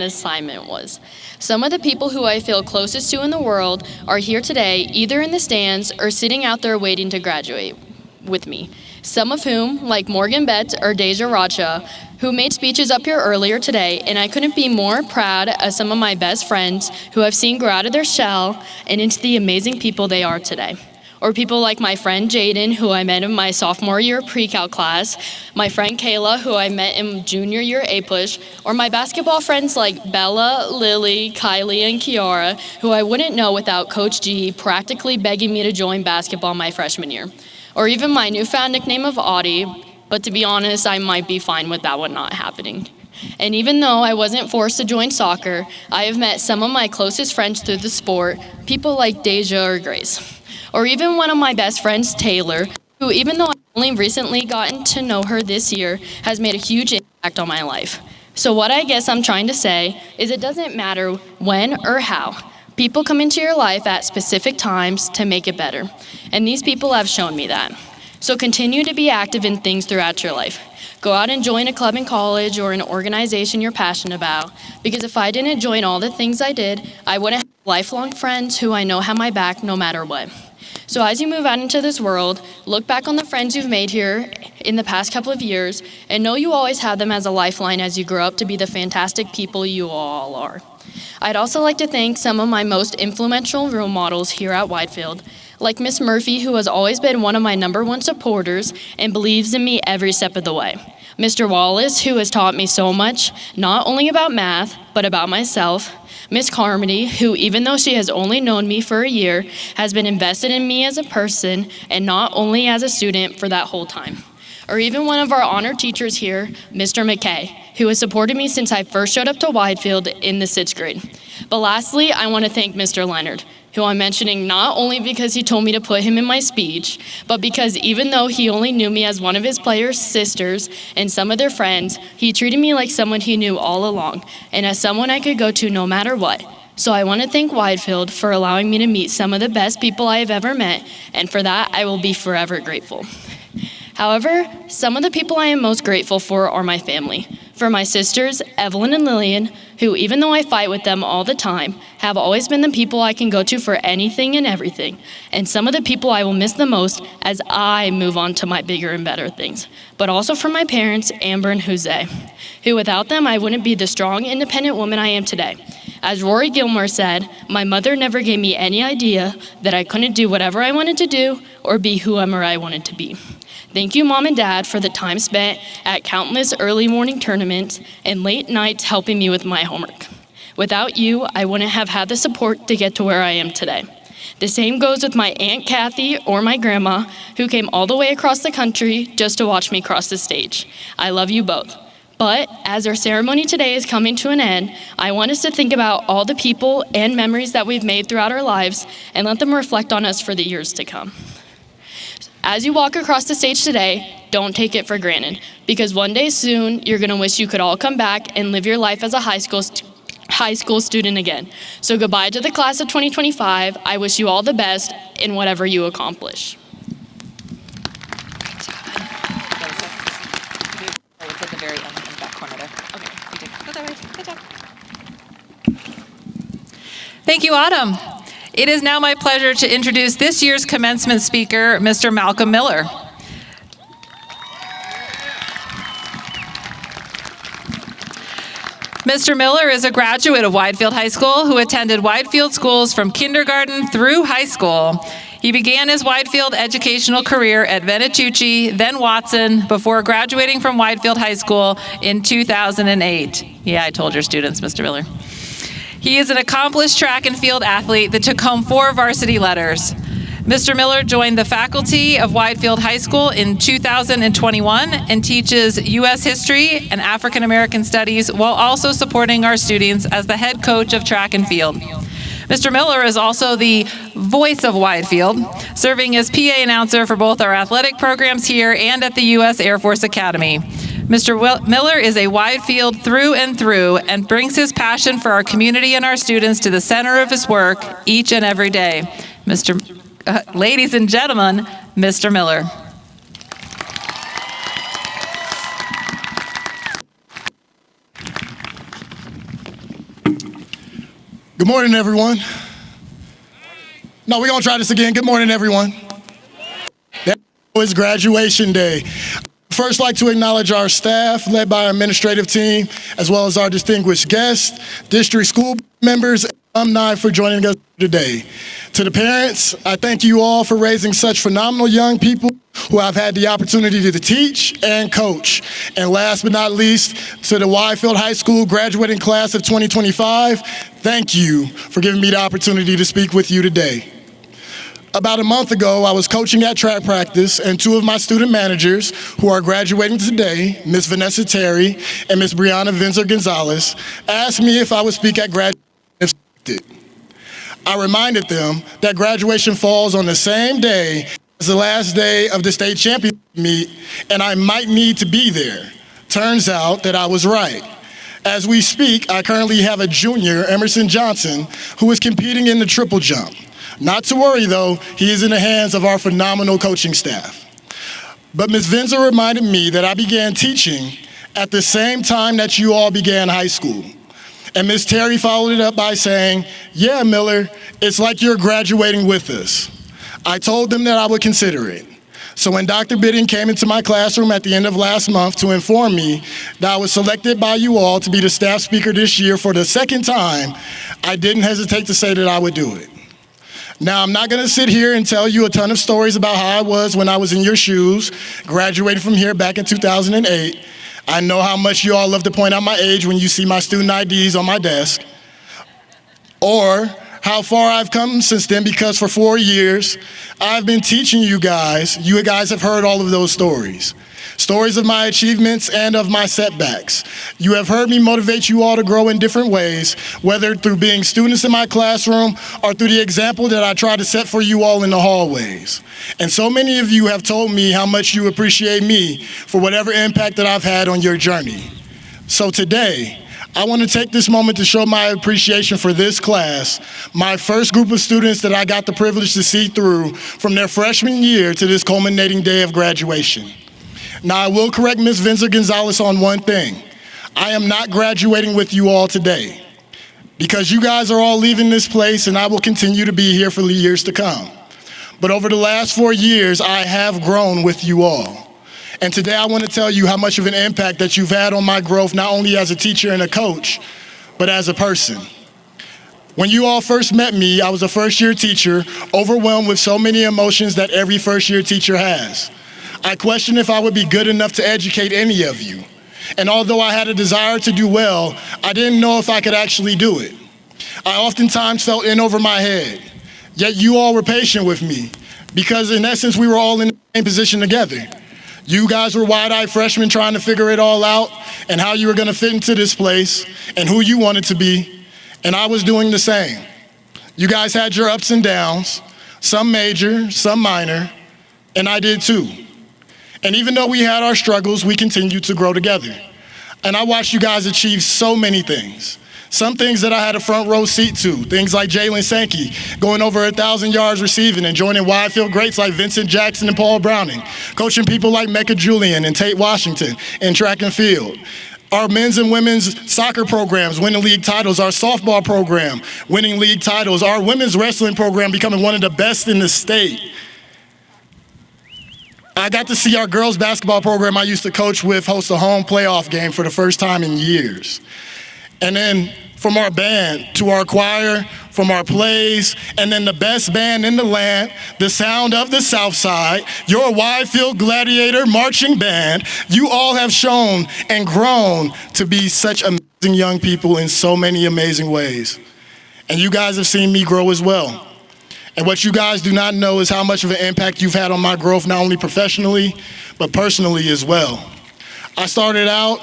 assignment was. Some of the people who I feel closest to in the world are here today, either in the stands or sitting out there waiting to graduate with me. Some of whom, like Morgan Betts or Deja Racha, who made speeches up here earlier today, and I couldn't be more proud of some of my best friends who I've seen grow out of their shell and into the amazing people they are today. Or people like my friend Jaden, who I met in my sophomore year pre-cal class, my friend Kayla, who I met in junior year A-Push, or my basketball friends like Bella, Lily, Kylie, and Kiara, who I wouldn't know without Coach G practically begging me to join basketball my freshman year. Or even my newfound nickname of Audie, but to be honest, I might be fine with that one not happening. And even though I wasn't forced to join soccer, I have met some of my closest friends through the sport, people like Deja or Grace. Or even one of my best friends, Taylor, who even though I've only recently gotten to know her this year, has made a huge impact on my life. So what I guess I'm trying to say is it doesn't matter when or how. People come into your life at specific times to make it better. And these people have shown me that. So continue to be active in things throughout your life. Go out and join a club in college or an organization you're passionate about, because if I didn't join all the things I did, I wouldn't have lifelong friends who I know have my back no matter what. So as you move out into this world, look back on the friends you've made here in the past couple of years, and know you always have them as a lifeline as you grow up to be the fantastic people you all are. I'd also like to thank some of my most influential role models here at Widefield, like Miss Murphy, who has always been one of my #1 supporters and believes in me every step of the way. Mr. Wallace, who has taught me so much, not only about math, but about myself. Miss Carmody, who even though she has only known me for a year, has been invested in me as a person and not only as a student for that whole time. Or even one of our honored teachers here, Mr. McKay, who has supported me since I first showed up to Widefield in the 6th grade. But lastly, I want to thank Mr. Leonard, who I'm mentioning not only because he told me to put him in my speech, but because even though he only knew me as one of his players' sisters and some of their friends, he treated me like someone he knew all along, and as someone I could go to no matter what. So I want to thank Widefield for allowing me to meet some of the best people I have ever met, and for that I will be forever grateful. However, some of the people I am most grateful for are my family. For my sisters, Evelyn and Lillian, who even though I fight with them all the time, have always been the people I can go to for anything and everything. And some of the people I will miss the most as I move on to my bigger and better things. But also for my parents, Amber and Jose, who without them I wouldn't be the strong, independent woman I am today. As Rory Gilmore said, my mother never gave me any idea that I couldn't do whatever I wanted to do or be whoever I wanted to be. Thank you, Mom and Dad, for the time spent at countless early morning tournaments and late nights helping me with my homework. Without you, I wouldn't have had the support to get to where I am today. The same goes with my Aunt Kathy or my grandma, who came all the way across the country just to watch me cross the stage. I love you both. But as our ceremony today is coming to an end, I want us to think about all the people and memories that we've made throughout our lives and let them reflect on us for the years to come. As you walk across the stage today, don't take it for granted, because one day soon, you're going to wish you could all come back and live your life as a high school student again. So goodbye to the class of 2025. I wish you all the best in whatever you accomplish. It's at the very end, in the back corner there. Okay, you did. Go that way. Good job. Thank you, Autumn. It is now my pleasure to introduce this year's commencement speaker, Mr. Malcolm Miller. Mr. Miller is a graduate of Widefield High School who attended Widefield schools from kindergarten through high school. He began his Widefield educational career at Venatucci, then Watson, before graduating from Widefield High School in 2008. Yeah, I told your students, Mr. Miller. He is an accomplished track and field athlete that took home 4 varsity letters. Mr. Miller joined the faculty of Widefield High School in 2021 and teaches U.S. history and African American studies while also supporting our students as the head coach of track and field. Mr. Miller is also the voice of Widefield, serving as PA announcer for both our athletic programs here and at the U.S. Air Force Academy. Mr. Miller is a Widefield through and through and brings his passion for our community and our students to the center of his work each and every day. Ladies and gentlemen, Mr. Miller. Good morning, everyone. No, we're going to try this again. Good morning, everyone. It's graduation day. First, like to acknowledge our staff, led by our administrative team, as well as our distinguished guests, district school members, and alumni for joining us today. To the parents, I thank you all for raising such phenomenal young people who I've had the opportunity to teach and coach. And last but not least, to the Widefield High School graduating class of 2025, thank you for giving me the opportunity to speak with you today. About a month ago, I was coaching at track practice, and 2 of my student managers, who are graduating today, Ms. Vanessa Terry and Ms. Brianna Vinzer-Gonzalez, asked me if I would speak at graduation. I reminded them that graduation falls on the same day as the last day of the state championship meet, and I might need to be there. Turns out that I was right. As we speak, I currently have a junior, Emerson Johnson, who is competing in the triple jump. Not to worry, though, he is in the hands of our phenomenal coaching staff. But Ms. Vinzer reminded me that I began teaching at the same time that you all began high school. And Ms. Terry followed it up by saying, "Yeah, Miller, it's like you're graduating with us." I told them that I would consider it. So when Dr. Bidding came into my classroom at the end of last month to inform me that I was selected by you all to be the staff speaker this year for the second time, I didn't hesitate to say that I would do it. Now, I'm not going to sit here and tell you a ton of stories about how I was when I was in your shoes, graduating from here back in 2008. I know how much you all love to point out my age when you see my student IDs on my desk, or how far I've come since then, because for 4 years, I've been teaching you guys. You guys have heard all of those stories. Stories of my achievements and of my setbacks. You have heard me motivate you all to grow in different ways, whether through being students in my classroom or through the example that I try to set for you all in the hallways. And so many of you have told me how much you appreciate me for whatever impact that I've had on your journey. So today, I want to take this moment to show my appreciation for this class, my first group of students that I got the privilege to see through from their freshman year to this culminating day of graduation. Now, I will correct Ms. Vinzer-Gonzalez on one thing. I am not graduating with you all today, because you guys are all leaving this place and I will continue to be here for the years to come. But over the last 4 years, I have grown with you all. And today I want to tell you how much of an impact that you've had on my growth, not only as a teacher and a coach, but as a person. When you all first met me, I was a first-year teacher, overwhelmed with so many emotions that every first-year teacher has. I questioned if I would be good enough to educate any of you. And although I had a desire to do well, I didn't know if I could actually do it. I oftentimes felt in over my head, yet you all were patient with me, because in essence, we were all in the same position together. You guys were wide-eyed freshmen trying to figure it all out and how you were gonna fit into this place and who you wanted to be, and I was doing the same. You guys had your ups and downs, some major, some minor, And I did too. And even though we had our struggles, we continued to grow together. And I watched you guys achieve so many things. Some things that I had a front row seat to, things like Jalen Sankey going over 1,000 yards receiving and joining Widefield greats like Vincent Jackson and Paul Browning, coaching people like Mecca Julian and Tate Washington in track and field. Our men's and women's soccer programs winning league titles, our softball program winning league titles, our women's wrestling program becoming one of the best in the state. I got to see our girls basketball program I used to coach with host a home playoff game for the first time in years. And then from our band to our choir, from our plays, and then the best band in the land, the sound of the South Side, your Widefield Gladiator Marching Band, you all have shown and grown to be such amazing young people in so many amazing ways. And you guys have seen me grow as well. And what you guys do not know is how much of an impact you've had on my growth, not only professionally, but personally as well. I started out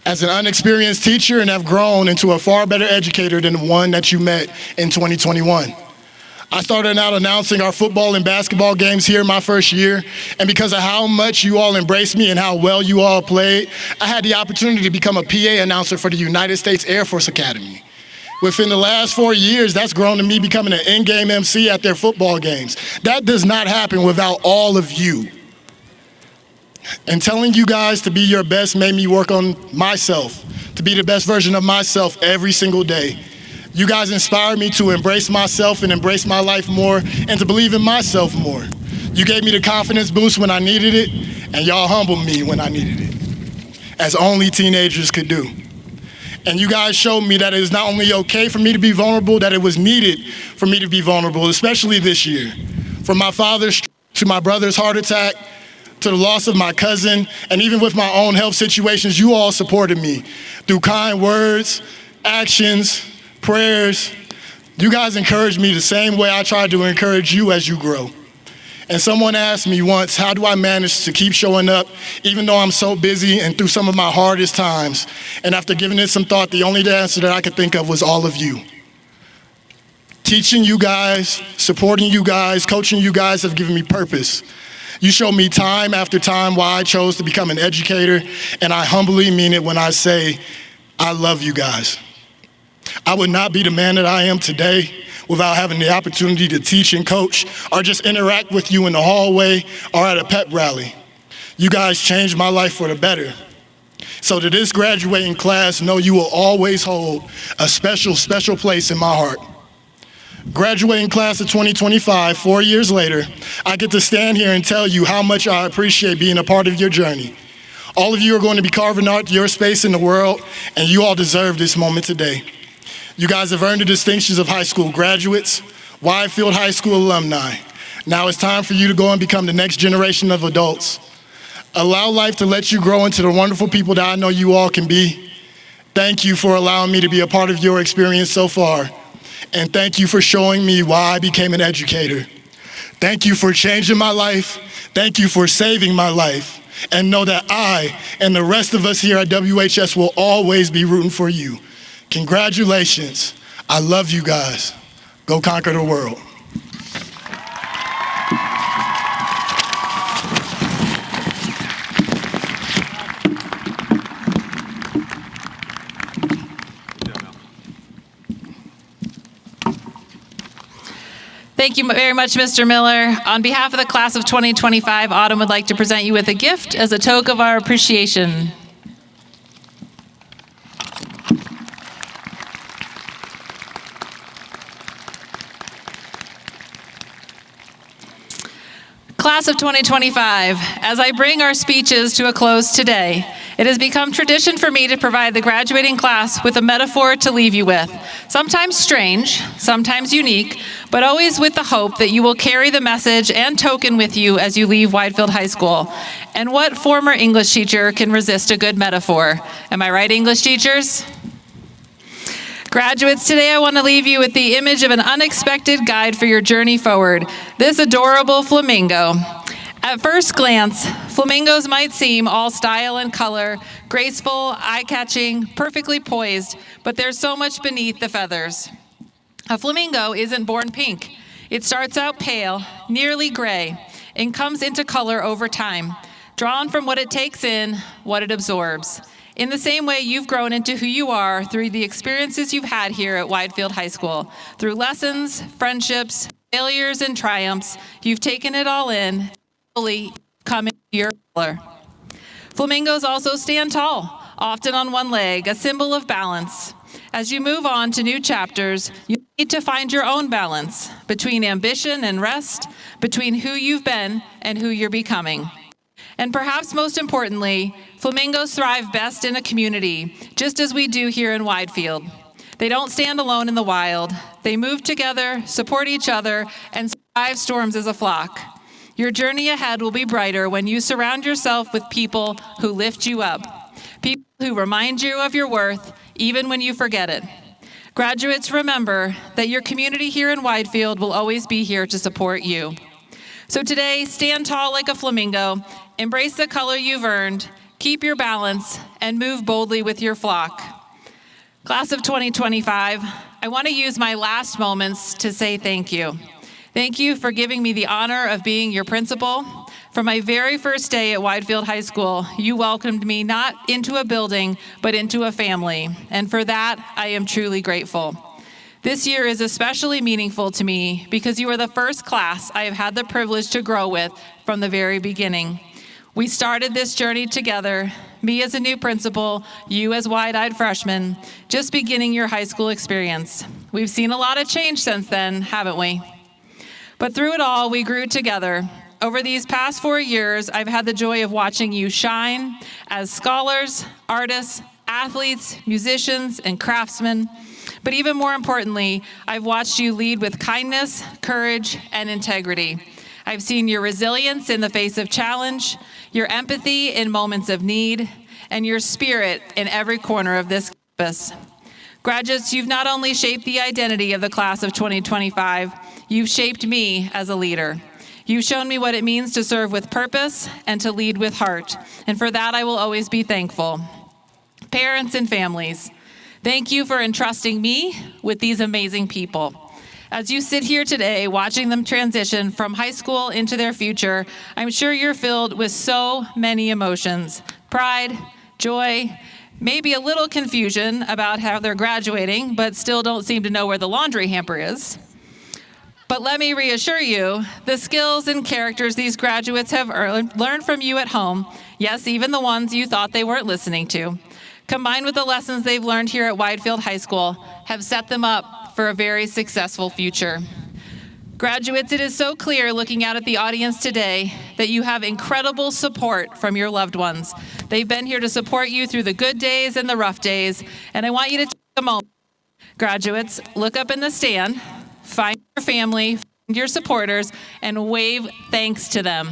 as an unexperienced teacher and have grown into a far better educator than the one that you met in 2021. I started out announcing our football and basketball games here my first year, and because of how much you all embraced me and how well you all played, I had the opportunity to become a PA announcer for the United States Air Force Academy. Within the last 4 years, that's grown to me becoming an in-game MC at their football games. That does not happen without all of you. And telling you guys to be your best made me work on myself, to be the best version of myself every single day. You guys inspired me to embrace myself and embrace my life more and to believe in myself more. You gave me the confidence boost when I needed it, and y'all humbled me when I needed it, as only teenagers could do. And you guys showed me that it is not only okay for me to be vulnerable, that it was needed for me to be vulnerable, especially this year. From my father's to my brother's heart attack, to the loss of my cousin, and even with my own health situations, you all supported me through kind words, actions, prayers. You guys encouraged me the same way I tried to encourage you as you grow. And someone asked me once, how do I manage to keep showing up even though I'm so busy and through some of my hardest times? And after giving it some thought, the only answer that I could think of was all of you. Teaching you guys, supporting you guys, coaching you guys have given me purpose. You showed me time after time why I chose to become an educator, and I humbly mean it when I say, I love you guys. I would not be the man that I am today without having the opportunity to teach and coach or just interact with you in the hallway or at a pep rally. You guys changed my life for the better. So to this graduating class, know you will always hold a special, special place in my heart. Graduating class of 2025, 4 years later, I get to stand here and tell you how much I appreciate being a part of your journey. All of you are going to be carving out your space in the world, and you all deserve this moment today. You guys have earned the distinctions of high school graduates, Widefield High School alumni. Now it's time for you to go and become the next generation of adults. Allow life to let you grow into the wonderful people that I know you all can be. Thank you for allowing me to be a part of your experience so far. And thank you for showing me why I became an educator. Thank you for changing my life. Thank you for saving my life. And know that I and the rest of us here at WHS will always be rooting for you. Congratulations. I love you guys. Go conquer the world. Thank you very much, Mr. Miller. On behalf of the class of 2025, Autumn would like to present you with a gift as a token of our appreciation. Class of 2025, as I bring our speeches to a close today, it has become tradition for me to provide the graduating class with a metaphor to leave you with. Sometimes strange, sometimes unique, but always with the hope that you will carry the message and token with you as you leave Widefield High School. And what former English teacher can resist a good metaphor? Am I right, English teachers? Graduates, today I want to leave you with the image of an unexpected guide for your journey forward, this adorable flamingo. At first glance, flamingos might seem all style and color, graceful, eye-catching, perfectly poised, but there's so much beneath the feathers. A flamingo isn't born pink. It starts out pale, nearly gray. and comes into color over time, drawn from what it takes in, what it absorbs. In the same way, you've grown into who you are through the experiences you've had here at Widefield High School. Through lessons, friendships, failures, and triumphs, you've taken it all in, fully come into your color. Flamingos also stand tall, often on one leg, a symbol of balance. As you move on to new chapters, you need to find your own balance between ambition and rest, between who you've been and who you're becoming. And perhaps most importantly, flamingos thrive best in a community, just as we do here in Widefield. They don't stand alone in the wild. They move together, support each other, and survive storms as a flock. Your journey ahead will be brighter when you surround yourself with people who lift you up, people who remind you of your worth, even when you forget it. Graduates, remember that your community here in Widefield will always be here to support you. So today, stand tall like a flamingo, embrace the color you've earned, keep your balance, and move boldly with your flock. Class of 2025, I want to use my last moments to say thank you. Thank you for giving me the honor of being your principal. From my very first day at Widefield High School, you welcomed me not into a building, but into a family. And for that, I am truly grateful. This year is especially meaningful to me because you are the first class I have had the privilege to grow with from the very beginning. We started this journey together, me as a new principal, you as wide-eyed freshmen, just beginning your high school experience. We've seen a lot of change since then, haven't we? But through it all, we grew together. Over these past 4 years, I've had the joy of watching you shine as scholars, artists, athletes, musicians, and craftsmen. But even more importantly, I've watched you lead with kindness, courage, and integrity. I've seen your resilience in the face of challenge, your empathy in moments of need, and your spirit in every corner of this campus. Graduates, you've not only shaped the identity of the class of 2025, you've shaped me as a leader. You've shown me what it means to serve with purpose and to lead with heart, and for that I will always be thankful. Parents and families, thank you for entrusting me with these amazing people. As you sit here today watching them transition from high school into their future, I'm sure you're filled with so many emotions: pride, joy, maybe a little confusion about how they're graduating, but still don't seem to know where the laundry hamper is. But let me reassure you, the skills and characters these graduates have learned from you at home, yes, even the ones you thought they weren't listening to, combined with the lessons they've learned here at Widefield High School, have set them up for a very successful future. Graduates, it is so clear looking out at the audience today that you have incredible support from your loved ones. They've been here to support you through the good days and the rough days, and I want you to take a moment. Graduates, look up in the stand, find your family, find your supporters, and wave thanks to them.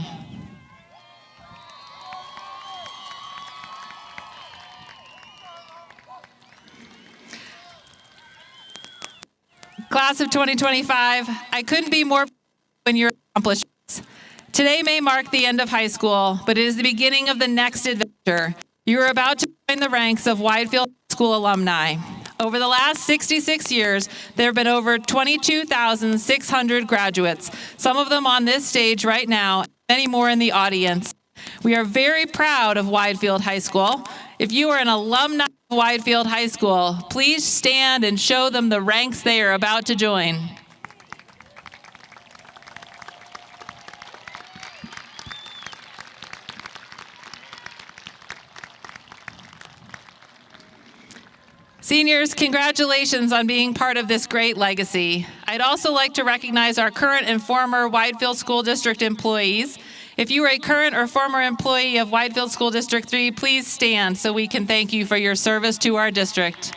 Class of 2025, I couldn't be more proud of your accomplishments. Today may mark the end of high school, but it is the beginning of the next adventure. You are about to join the ranks of Widefield High School alumni. Over the last 66 years, there have been over 22,600 graduates, some of them on this stage right now, and many more in the audience. We are very proud of Widefield High School. If you are an alumni of Widefield High School, please stand and show them the ranks they are about to join. Seniors, congratulations on being part of this great legacy. I'd also like to recognize our current and former Widefield School District employees. If you are a current or former employee of Widefield School District 3, please stand so we can thank you for your service to our district.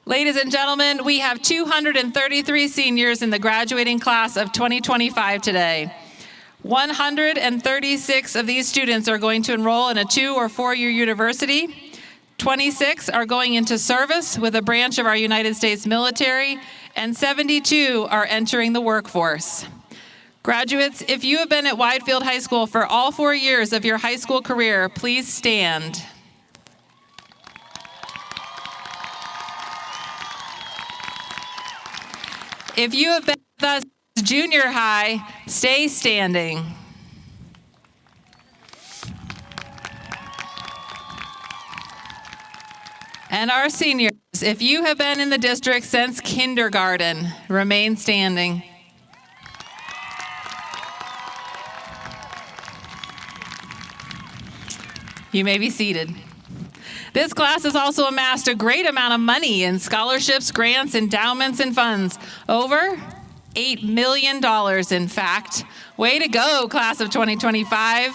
Ladies and gentlemen, we have 233 seniors in the graduating class of 2025 today. 136 of these students are going to enroll in a 2- or 4-year university. 26 are going into service with a branch of our United States military, and 72 are entering the workforce. Graduates, if you have been at Widefield High School for all 4 years of your high school career, please stand. If you have been with us since junior high, stay standing. And our seniors, if you have been in the district since kindergarten, remain standing. You may be seated. This class has also amassed a great amount of money in scholarships, grants, endowments, and funds. Over $8 million, in fact. Way to go, class of 2025.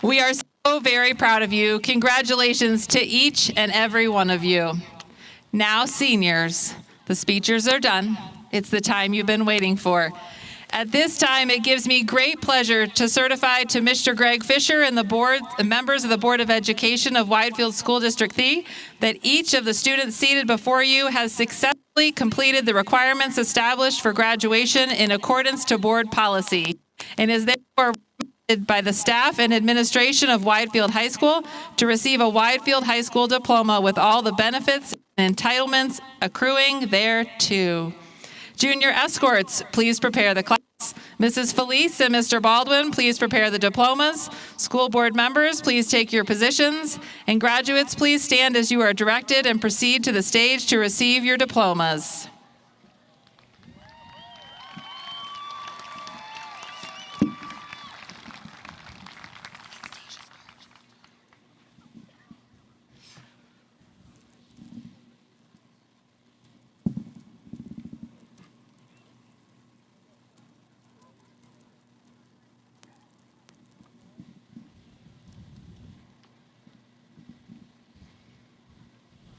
We are so very proud of you. Congratulations to each and every one of you. Now, seniors, the speeches are done. It's the time you've been waiting for. At this time, it gives me great pleasure to certify to Mr. Greg Fisher and the board, members of the Board of Education of Widefield School District 3, that each of the students seated before you has successfully completed the requirements established for graduation in accordance to board policy, and is therefore recommended by the staff and administration of Widefield High School to receive a Widefield High School diploma with all the benefits and entitlements accruing thereto. Junior escorts, please prepare the class. Mrs. Felice and Mr. Baldwin, please prepare the diplomas. School board members, please take your positions. And graduates, please stand as you are directed and proceed to the stage to receive your diplomas.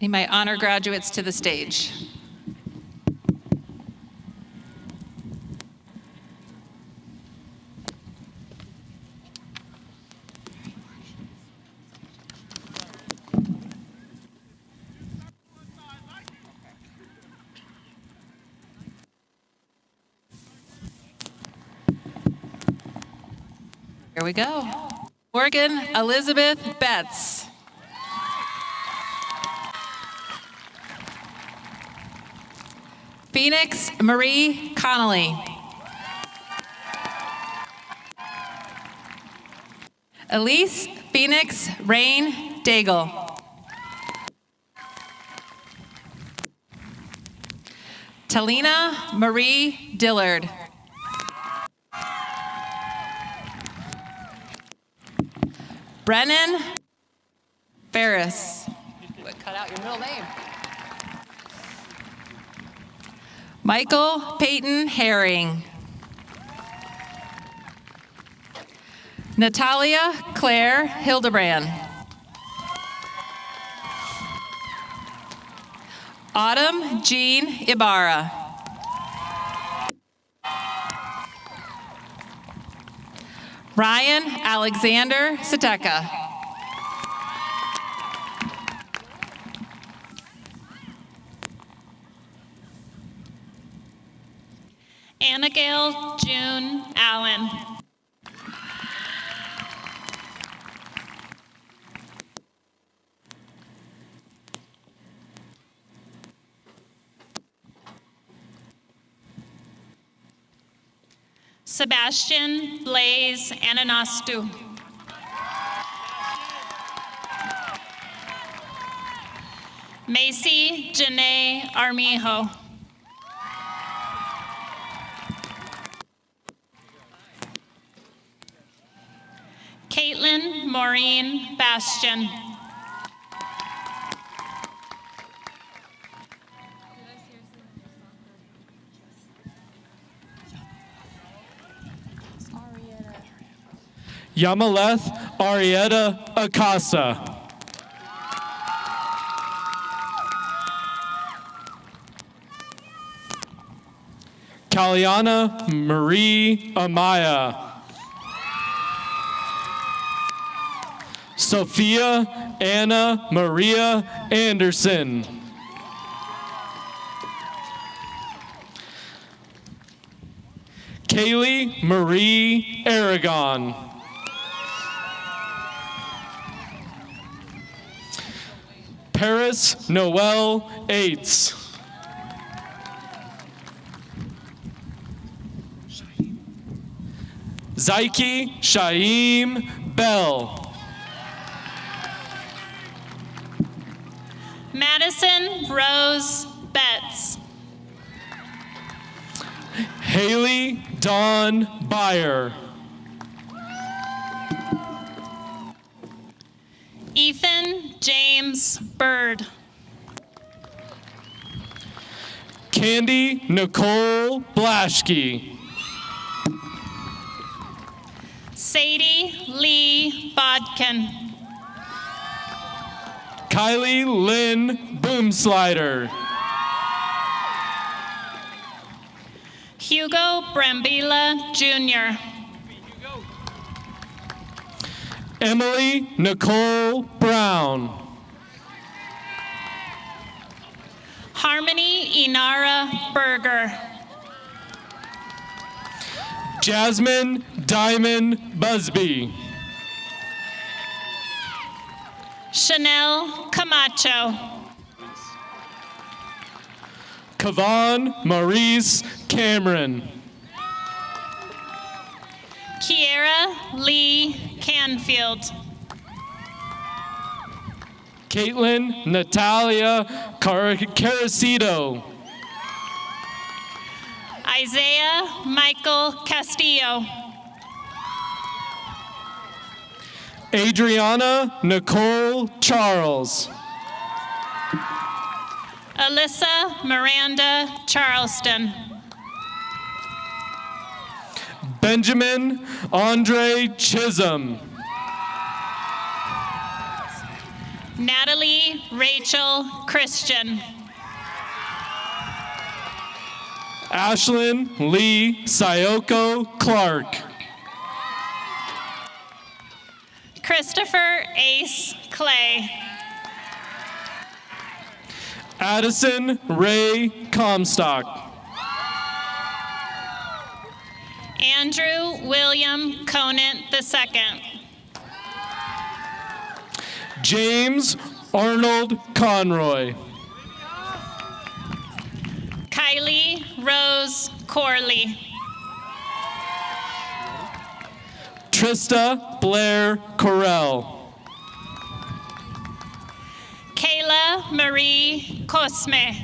You may honor graduates to the stage. Here we go. Morgan Elizabeth Betts. Phoenix Marie Connolly. Elise Phoenix Rain Daigle. Talina Marie Dillard. Brennan Ferris. Cut out your middle name. Michael Peyton Herring. Natalia Claire Hildebrand. Autumn Jean Ibarra. Ryan Alexander Sateka. Annagail June Allen. Sebastian Blaze Ananastu. Macy Janae Armijo. Caitlin Maureen Bastian. Yamaleth Arietta Acosta. Kaliana Marie Amaya. Sophia Anna Maria Anderson. Kaylee Marie Aragon. Paris Noel Aites. Zyke Shaim Bell. Madison Rose Betts. Haley Dawn Byer. Ethan James Bird. Candy Nicole Blaschke. Sadie Lee Bodkin. Kylie Lynn Boomslider. Hugo Brambila Jr. Emily Nicole Brown. Harmony Inara Berger. Jasmine Diamond Busby. Chanel Camacho. Kavan Maurice Cameron. Kiera Lee Canfield. Caitlin Natalia Caracito. Isaiah Michael Castillo. Adriana Nicole Charles. Alyssa Miranda Charleston. Benjamin Andre Chisholm. Natalie Rachel Christian. Ashlyn Lee Sayoko Clark. Christopher Ace Clay. Addison Ray Comstock. Andrew William Conant II. James Arnold Conroy. Kylie Rose Corley. Trista Blair Correll. Kayla Marie Cosme.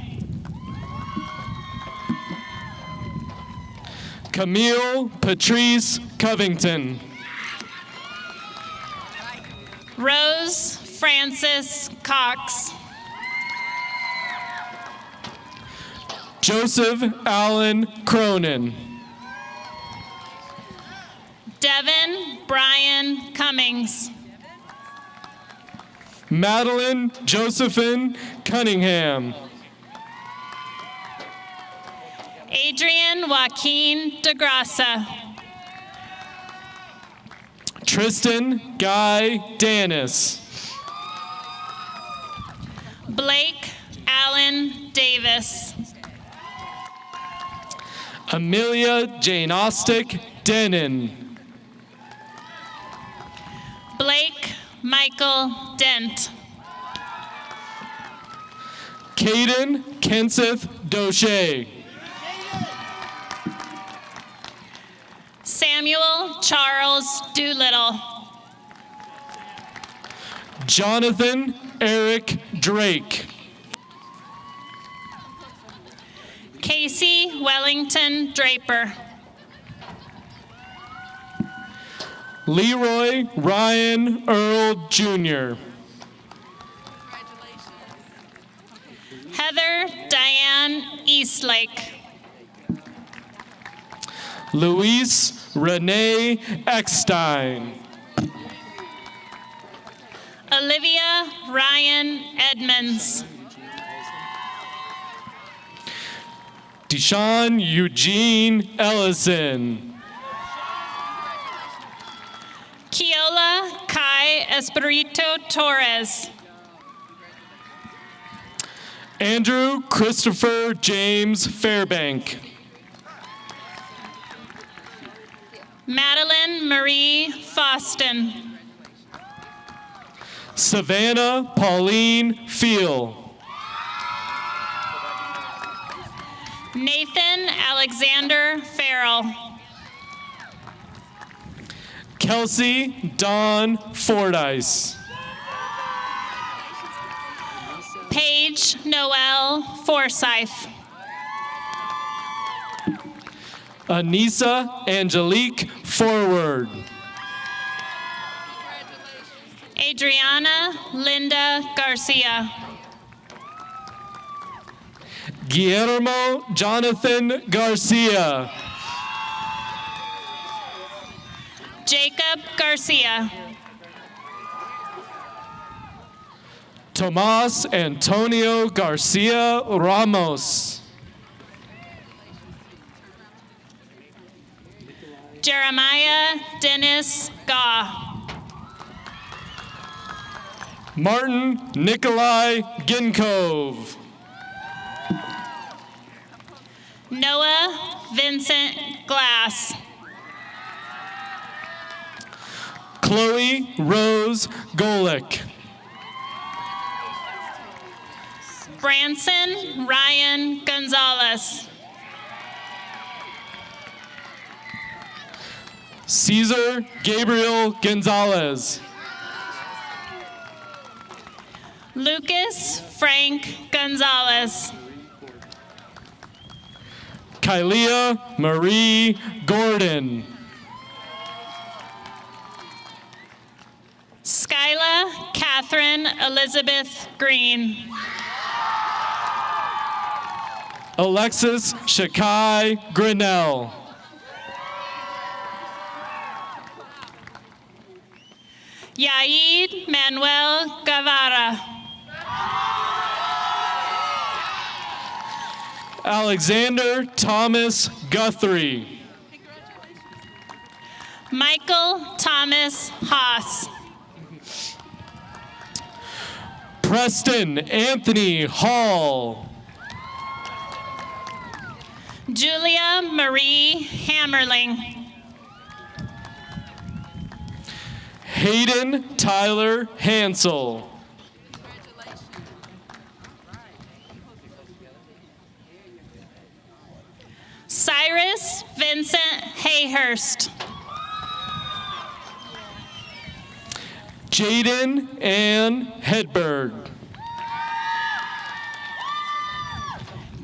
Camille Patrice Covington. Rose Francis Cox. Joseph Allen Cronin. Devin Brian Cummings. Madeline Josephine Cunningham. Adrian Joaquin DeGrassa. Tristan Guy Danis. Blake Allen Davis. Amelia Jane Ostick Denon. Blake Michael Dent. Caden Kenseth Doche. Samuel Charles Doolittle. Jonathan Eric Drake. Casey Wellington Draper. Leroy Ryan Earl Jr. Heather Diane Eastlake. Luis Renee Eckstein. Olivia Ryan Edmonds. Deshaun Eugene Ellison. Keola Kai Espirito Torres. Andrew Christopher James Fairbank. Madeline Marie Foston. Savannah Pauline Feel. Nathan Alexander Farrell. Kelsey Dawn Fordyce. Paige Noel Forsyth. Anissa Angelique Forward. Adriana Linda Garcia. Guillermo Jonathan Garcia. Jacob Garcia. Tomas Antonio Garcia Ramos. Jeremiah Dennis Gaw. Martin Nikolai Ginkove. Noah Vincent Glass. Chloe Rose Golick. Branson Ryan Gonzalez. Cesar Gabriel Gonzalez. Lucas Frank Gonzalez. Kylia Marie Gordon. Skyla Catherine Elizabeth Green. Alexis Shakai Grinnell. Yaid Manuel Guevara. Alexander Thomas Guthrie. Michael Thomas Haas. Preston Anthony Hall. Julia Marie Hammerling. Hayden Tyler Hansel. Cyrus Vincent Hayhurst. Jaden Ann Hedberg.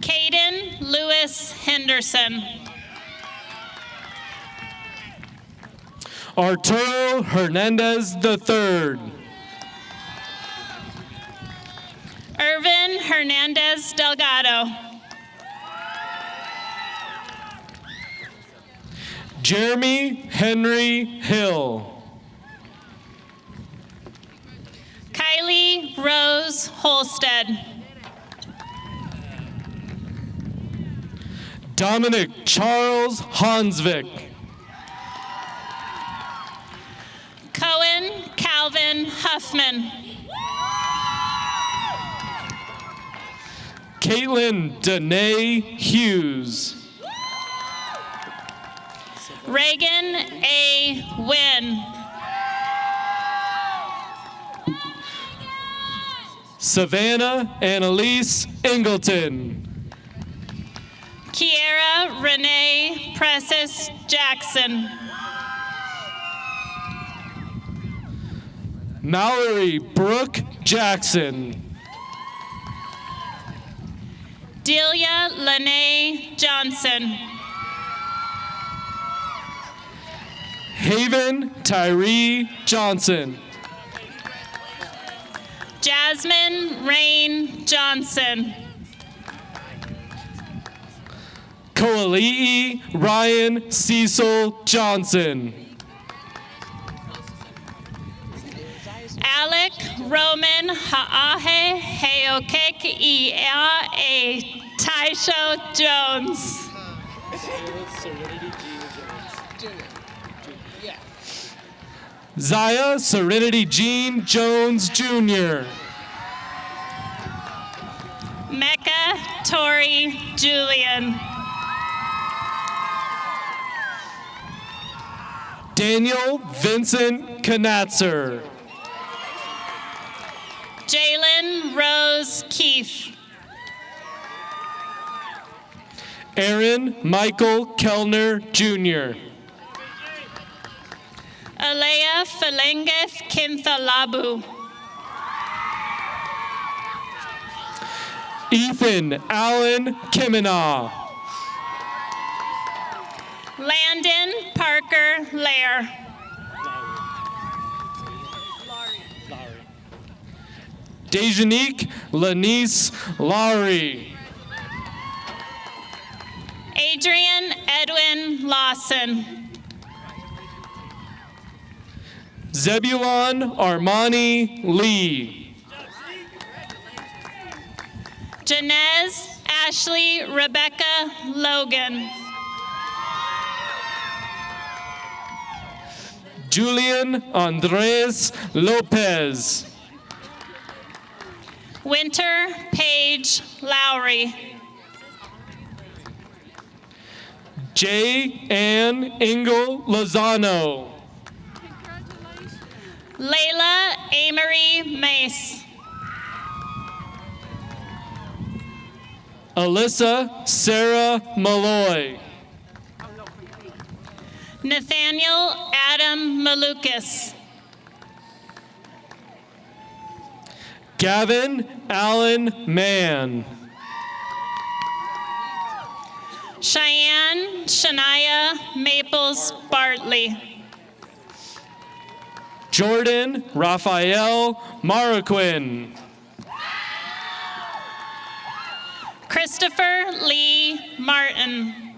Caden Lewis Henderson. Arturo Hernandez III. Irvin Hernandez Delgado. Jeremy Henry Hill. Kylie Rose Holstead. Dominic Charles Hansvik. Cohen Calvin Huffman. Caitlin Danae Hughes. Reagan A. Wynn. Savannah Annalise Ingleton. Kiera Renee Presses Jackson. Mallory Brooke Jackson. Delia Lene Johnson. Haven Tyree Johnson. Jasmine Rain Johnson. Koali'i Ryan Cecil Johnson. Alec Roman Ha'ahe Heokek Ia Taisho Jones. Zaya Serenity Jean Jones Jr. Mecca Tori Julian. Daniel Vincent Knatzer. Jalen Rose Keith. Aaron Michael Kellner Jr. Falea Falengeth Kinthalabu. Ethan Allen Kimina. Landon Parker Lair. Dejanique Lanice Lowry. Adrian Edwin Lawson. Zebulon Armani Lee. Janez Ashley Rebecca Logan. Julian Andres Lopez. Winter Paige Lowry. J. Ann Engel Lozano. Layla Amory Mace. Alyssa Sarah Malloy. Nathaniel Adam Malukas. Gavin Allen Mann. Cheyenne Shania Maples Bartley. Jordan Raphael Maraquin. Christopher Lee Martin.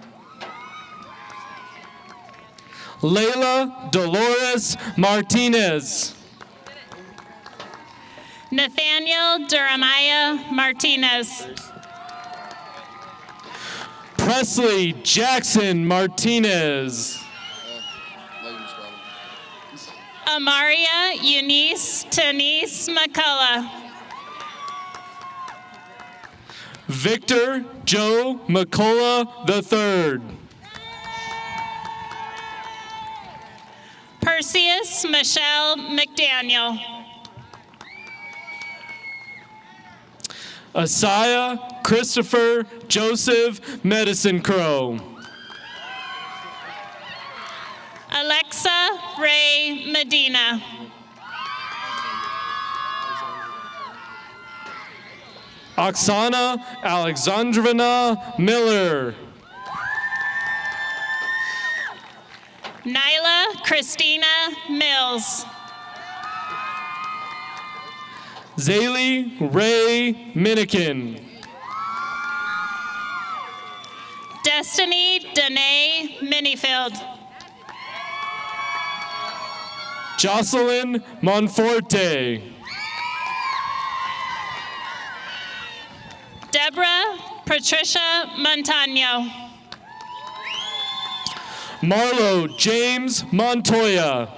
Layla Dolores Martinez. Nathaniel Duramiah Martinez. Presley Jackson Martinez. Amaria Eunice Tanise McCullough. Victor Joe McCullough III. Perseus Michelle McDaniel. Asaya Christopher Joseph Medicine Crow. Alexa Ray Medina. Oksana Alexandrovna Miller. Nyla Christina Mills. Zaylee Ray Minikin. Destiny Danae Minifield. Jocelyn Monforte. Deborah Patricia Montano. Marlo James Montoya.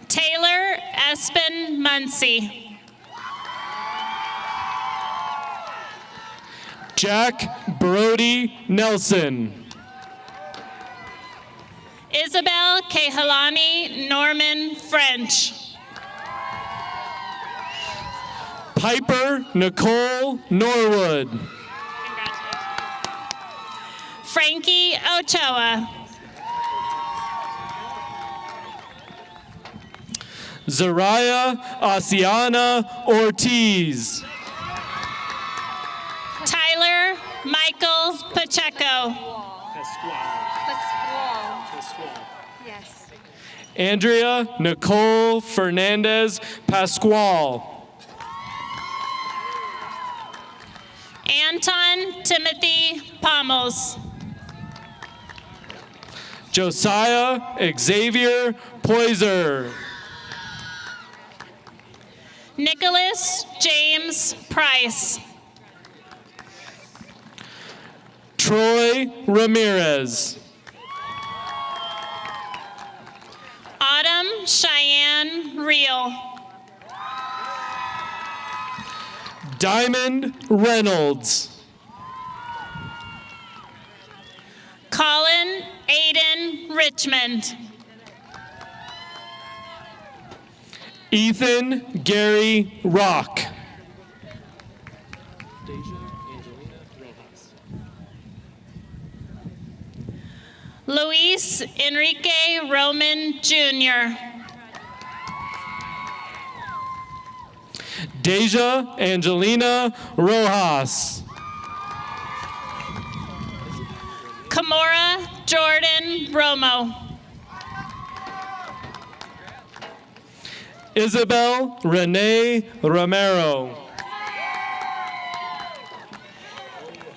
Taylor Espen Muncie. Jack Brody Nelson. Isabel Kehalani Norman French. Piper Nicole Norwood. Frankie Ochoa. Zariah Asiana Ortiz. Tyler Michael Pacheco. Yes. Andrea Nicole Fernandez Pascual. Anton Timothy Pommels. Josiah Xavier Poiser. Nicholas James Price. Troy Ramirez. Autumn Cheyenne Reel. Diamond Reynolds. Colin Aiden Richmond. Ethan Gary Rock. Luis Enrique Roman Jr. Deja Angelina Rojas. Kamora Jordan Romo. Isabel Renee Romero.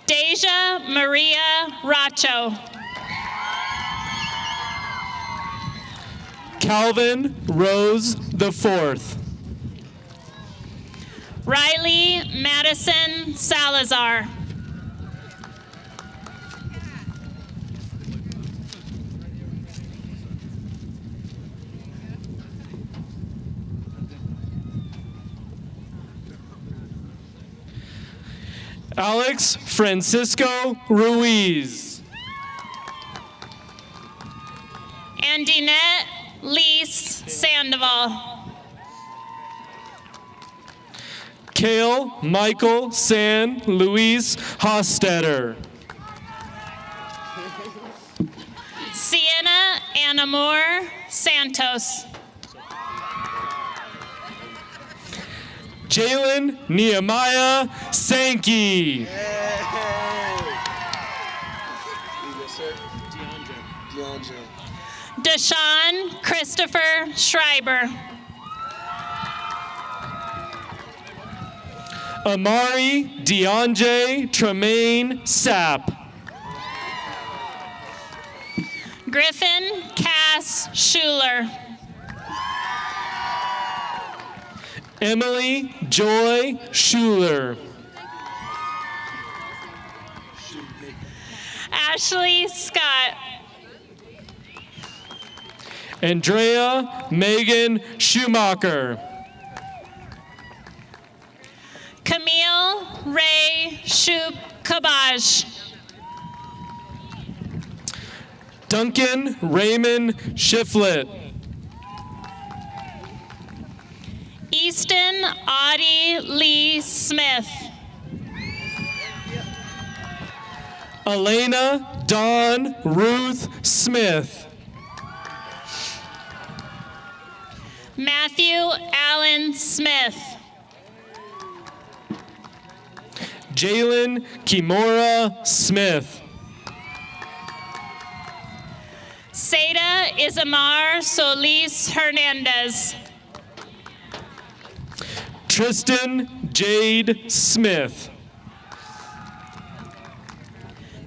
Deja Maria Racho. Calvin Rose IV. Riley Madison Salazar. Alex Francisco Ruiz. Andinette Lise Sandoval. Kale Michael San Luis Hostetter. Sienna Anamor Santos. Jalen Nehemiah Sankey. Deshaun Christopher Schreiber. Amari Deonjay Tremaine Sapp. Griffin Cass Schuler. Emily Joy Schuler. Ashley Scott. Andrea Megan Schumacher. Camille Ray Shoup Kabaj. Duncan Raymond Shiflett. Easton Audie Lee Smith. Elena Dawn Ruth Smith. Matthew Allen Smith. Jalen Kimora Smith. Seda Isamar Solis Hernandez. Tristan Jade Smith.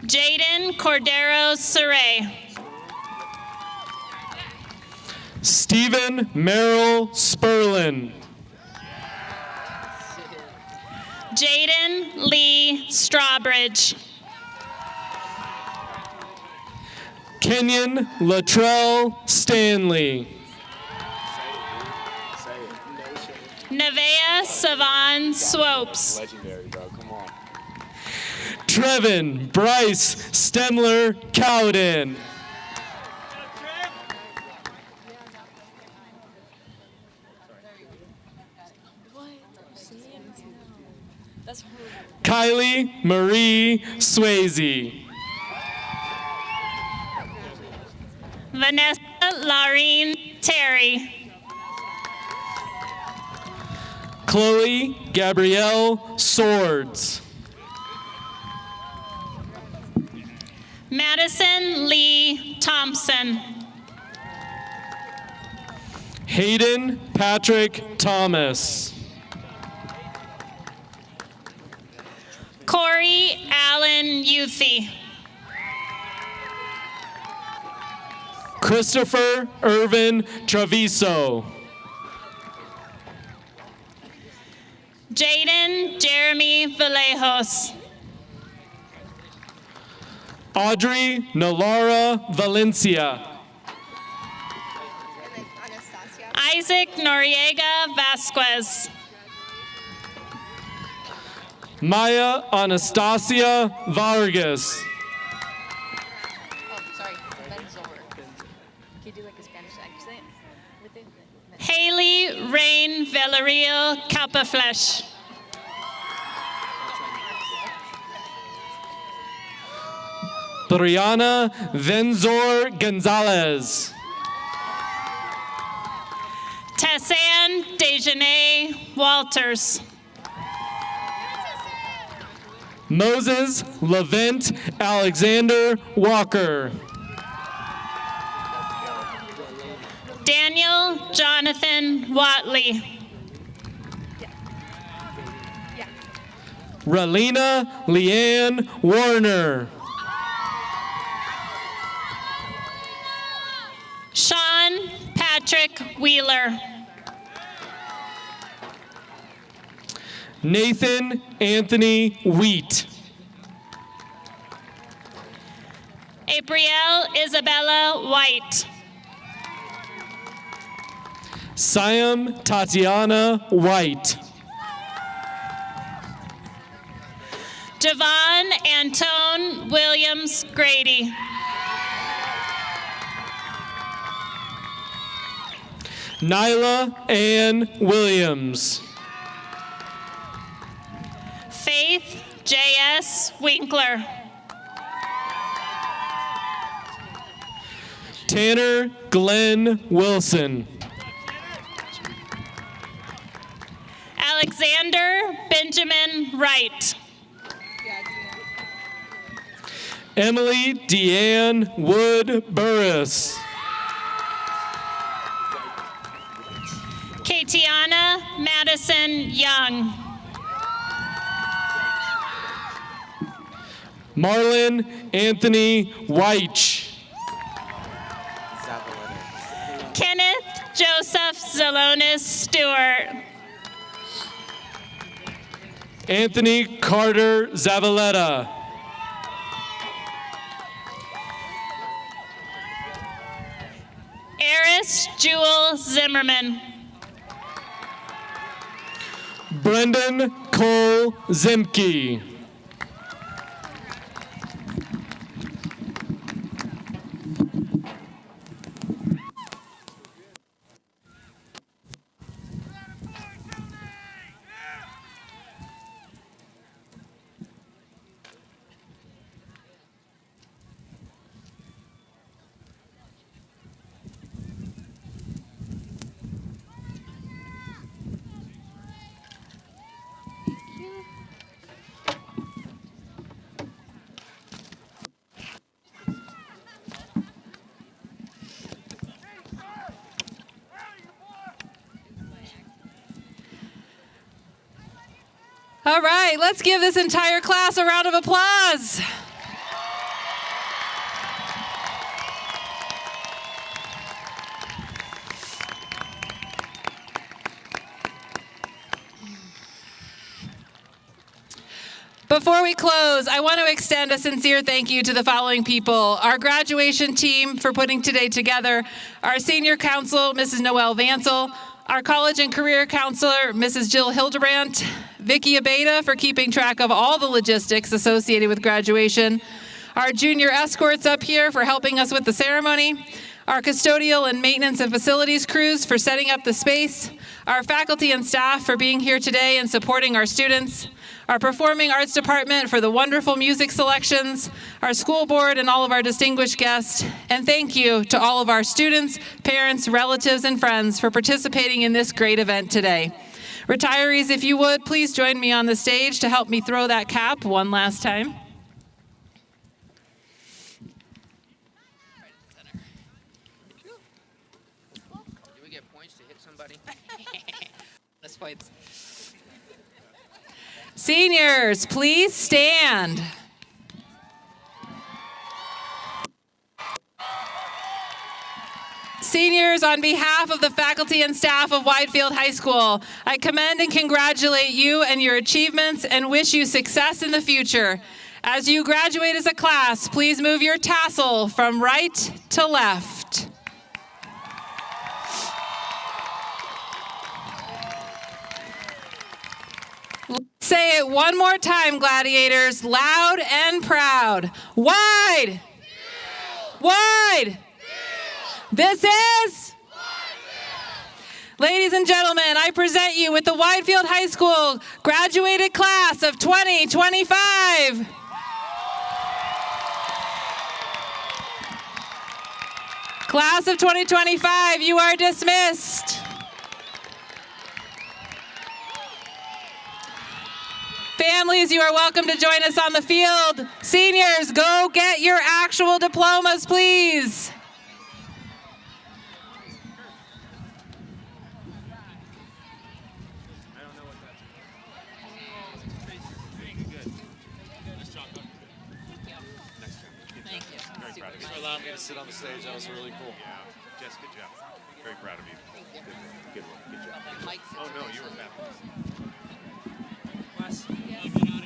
Jaden Cordero Saray. Stephen Merrill Sperlin. Jaden Lee Strawbridge. Kenyon Latrell Stanley. Nevaeh Savan Swopes. Legendary, bro. Come on. Trevin Bryce Stemler Cowden. Kylie Marie Swayze. Vanessa Laureen Terry. Chloe Gabrielle Swords. Madison Lee Thompson. Hayden Patrick Thomas. Corey Allen Youthy. Christopher Irvin Treviso. Jaden Jeremy Vallejos. Audrey Nalara Valencia. Isaac Noriega Vasquez. Maya Anastasia Vargas. Oh, sorry. Ben's over. Can you do like a Spanish accent with it? Haley Rain Villarreal Capaflesh. Brianna Venzor Gonzalez. Tessanne Dejanay Walters. Moses Levent Alexander Walker. Daniel Jonathan Watley. Relina Leanne Warner. Sean Patrick Wheeler. Nathan Anthony Wheat. Abrielle Isabella White. Siam Tatiana White. Javon Antone Williams Grady. Nyla Ann Williams. Faith J.S. Winkler. Tanner Glenn Wilson. Alexander Benjamin Wright. Emily Deanne Wood Burris. Katiana Madison Young. Marlon Anthony Weich. Kenneth Joseph Zelonis Stewart. Anthony Carter Zavaleta. Eris Jewel Zimmerman. Brendan Cole Zimke. All right, let's give this entire class a round of applause. Before we close, I want to extend a sincere thank you to the following people: our graduation team for putting today together, our senior council, Mrs. Noelle Vansel, our college and career counselor, Mrs. Jill Hildebrandt, Vicki Abeda for keeping track of all the logistics associated with graduation, our junior escorts up here for helping us with the ceremony, our custodial and maintenance and facilities crews for setting up the space, our faculty and staff for being here today and supporting our students, our performing arts department for the wonderful music selections, our school board and all of our distinguished guests, and thank you to all of our students, parents, relatives, and friends for participating in this great event today. Retirees, if you would, please join me on the stage to help me throw that cap one last time. Do we get points to hit somebody? Bonus points. Seniors, please stand. Seniors, on behalf of the faculty and staff of Widefield High School, I commend and congratulate you and your achievements and wish you success in the future. As you graduate as a class, please move your tassel from right to left. Let's say it one more time, gladiators, loud and proud. Wide! Wide! This is? Ladies and gentlemen, I present you with the Widefield High School graduated class of 2025. Class of 2025, you are dismissed. Families, you are welcome to join us on the field. Seniors, go get your actual diplomas, please. Thanks for allowing me to sit on the stage. That was really cool. Yeah, Jess, good job. Very proud of you. Good one. Good job. Oh, no, you were fabulous. Wes.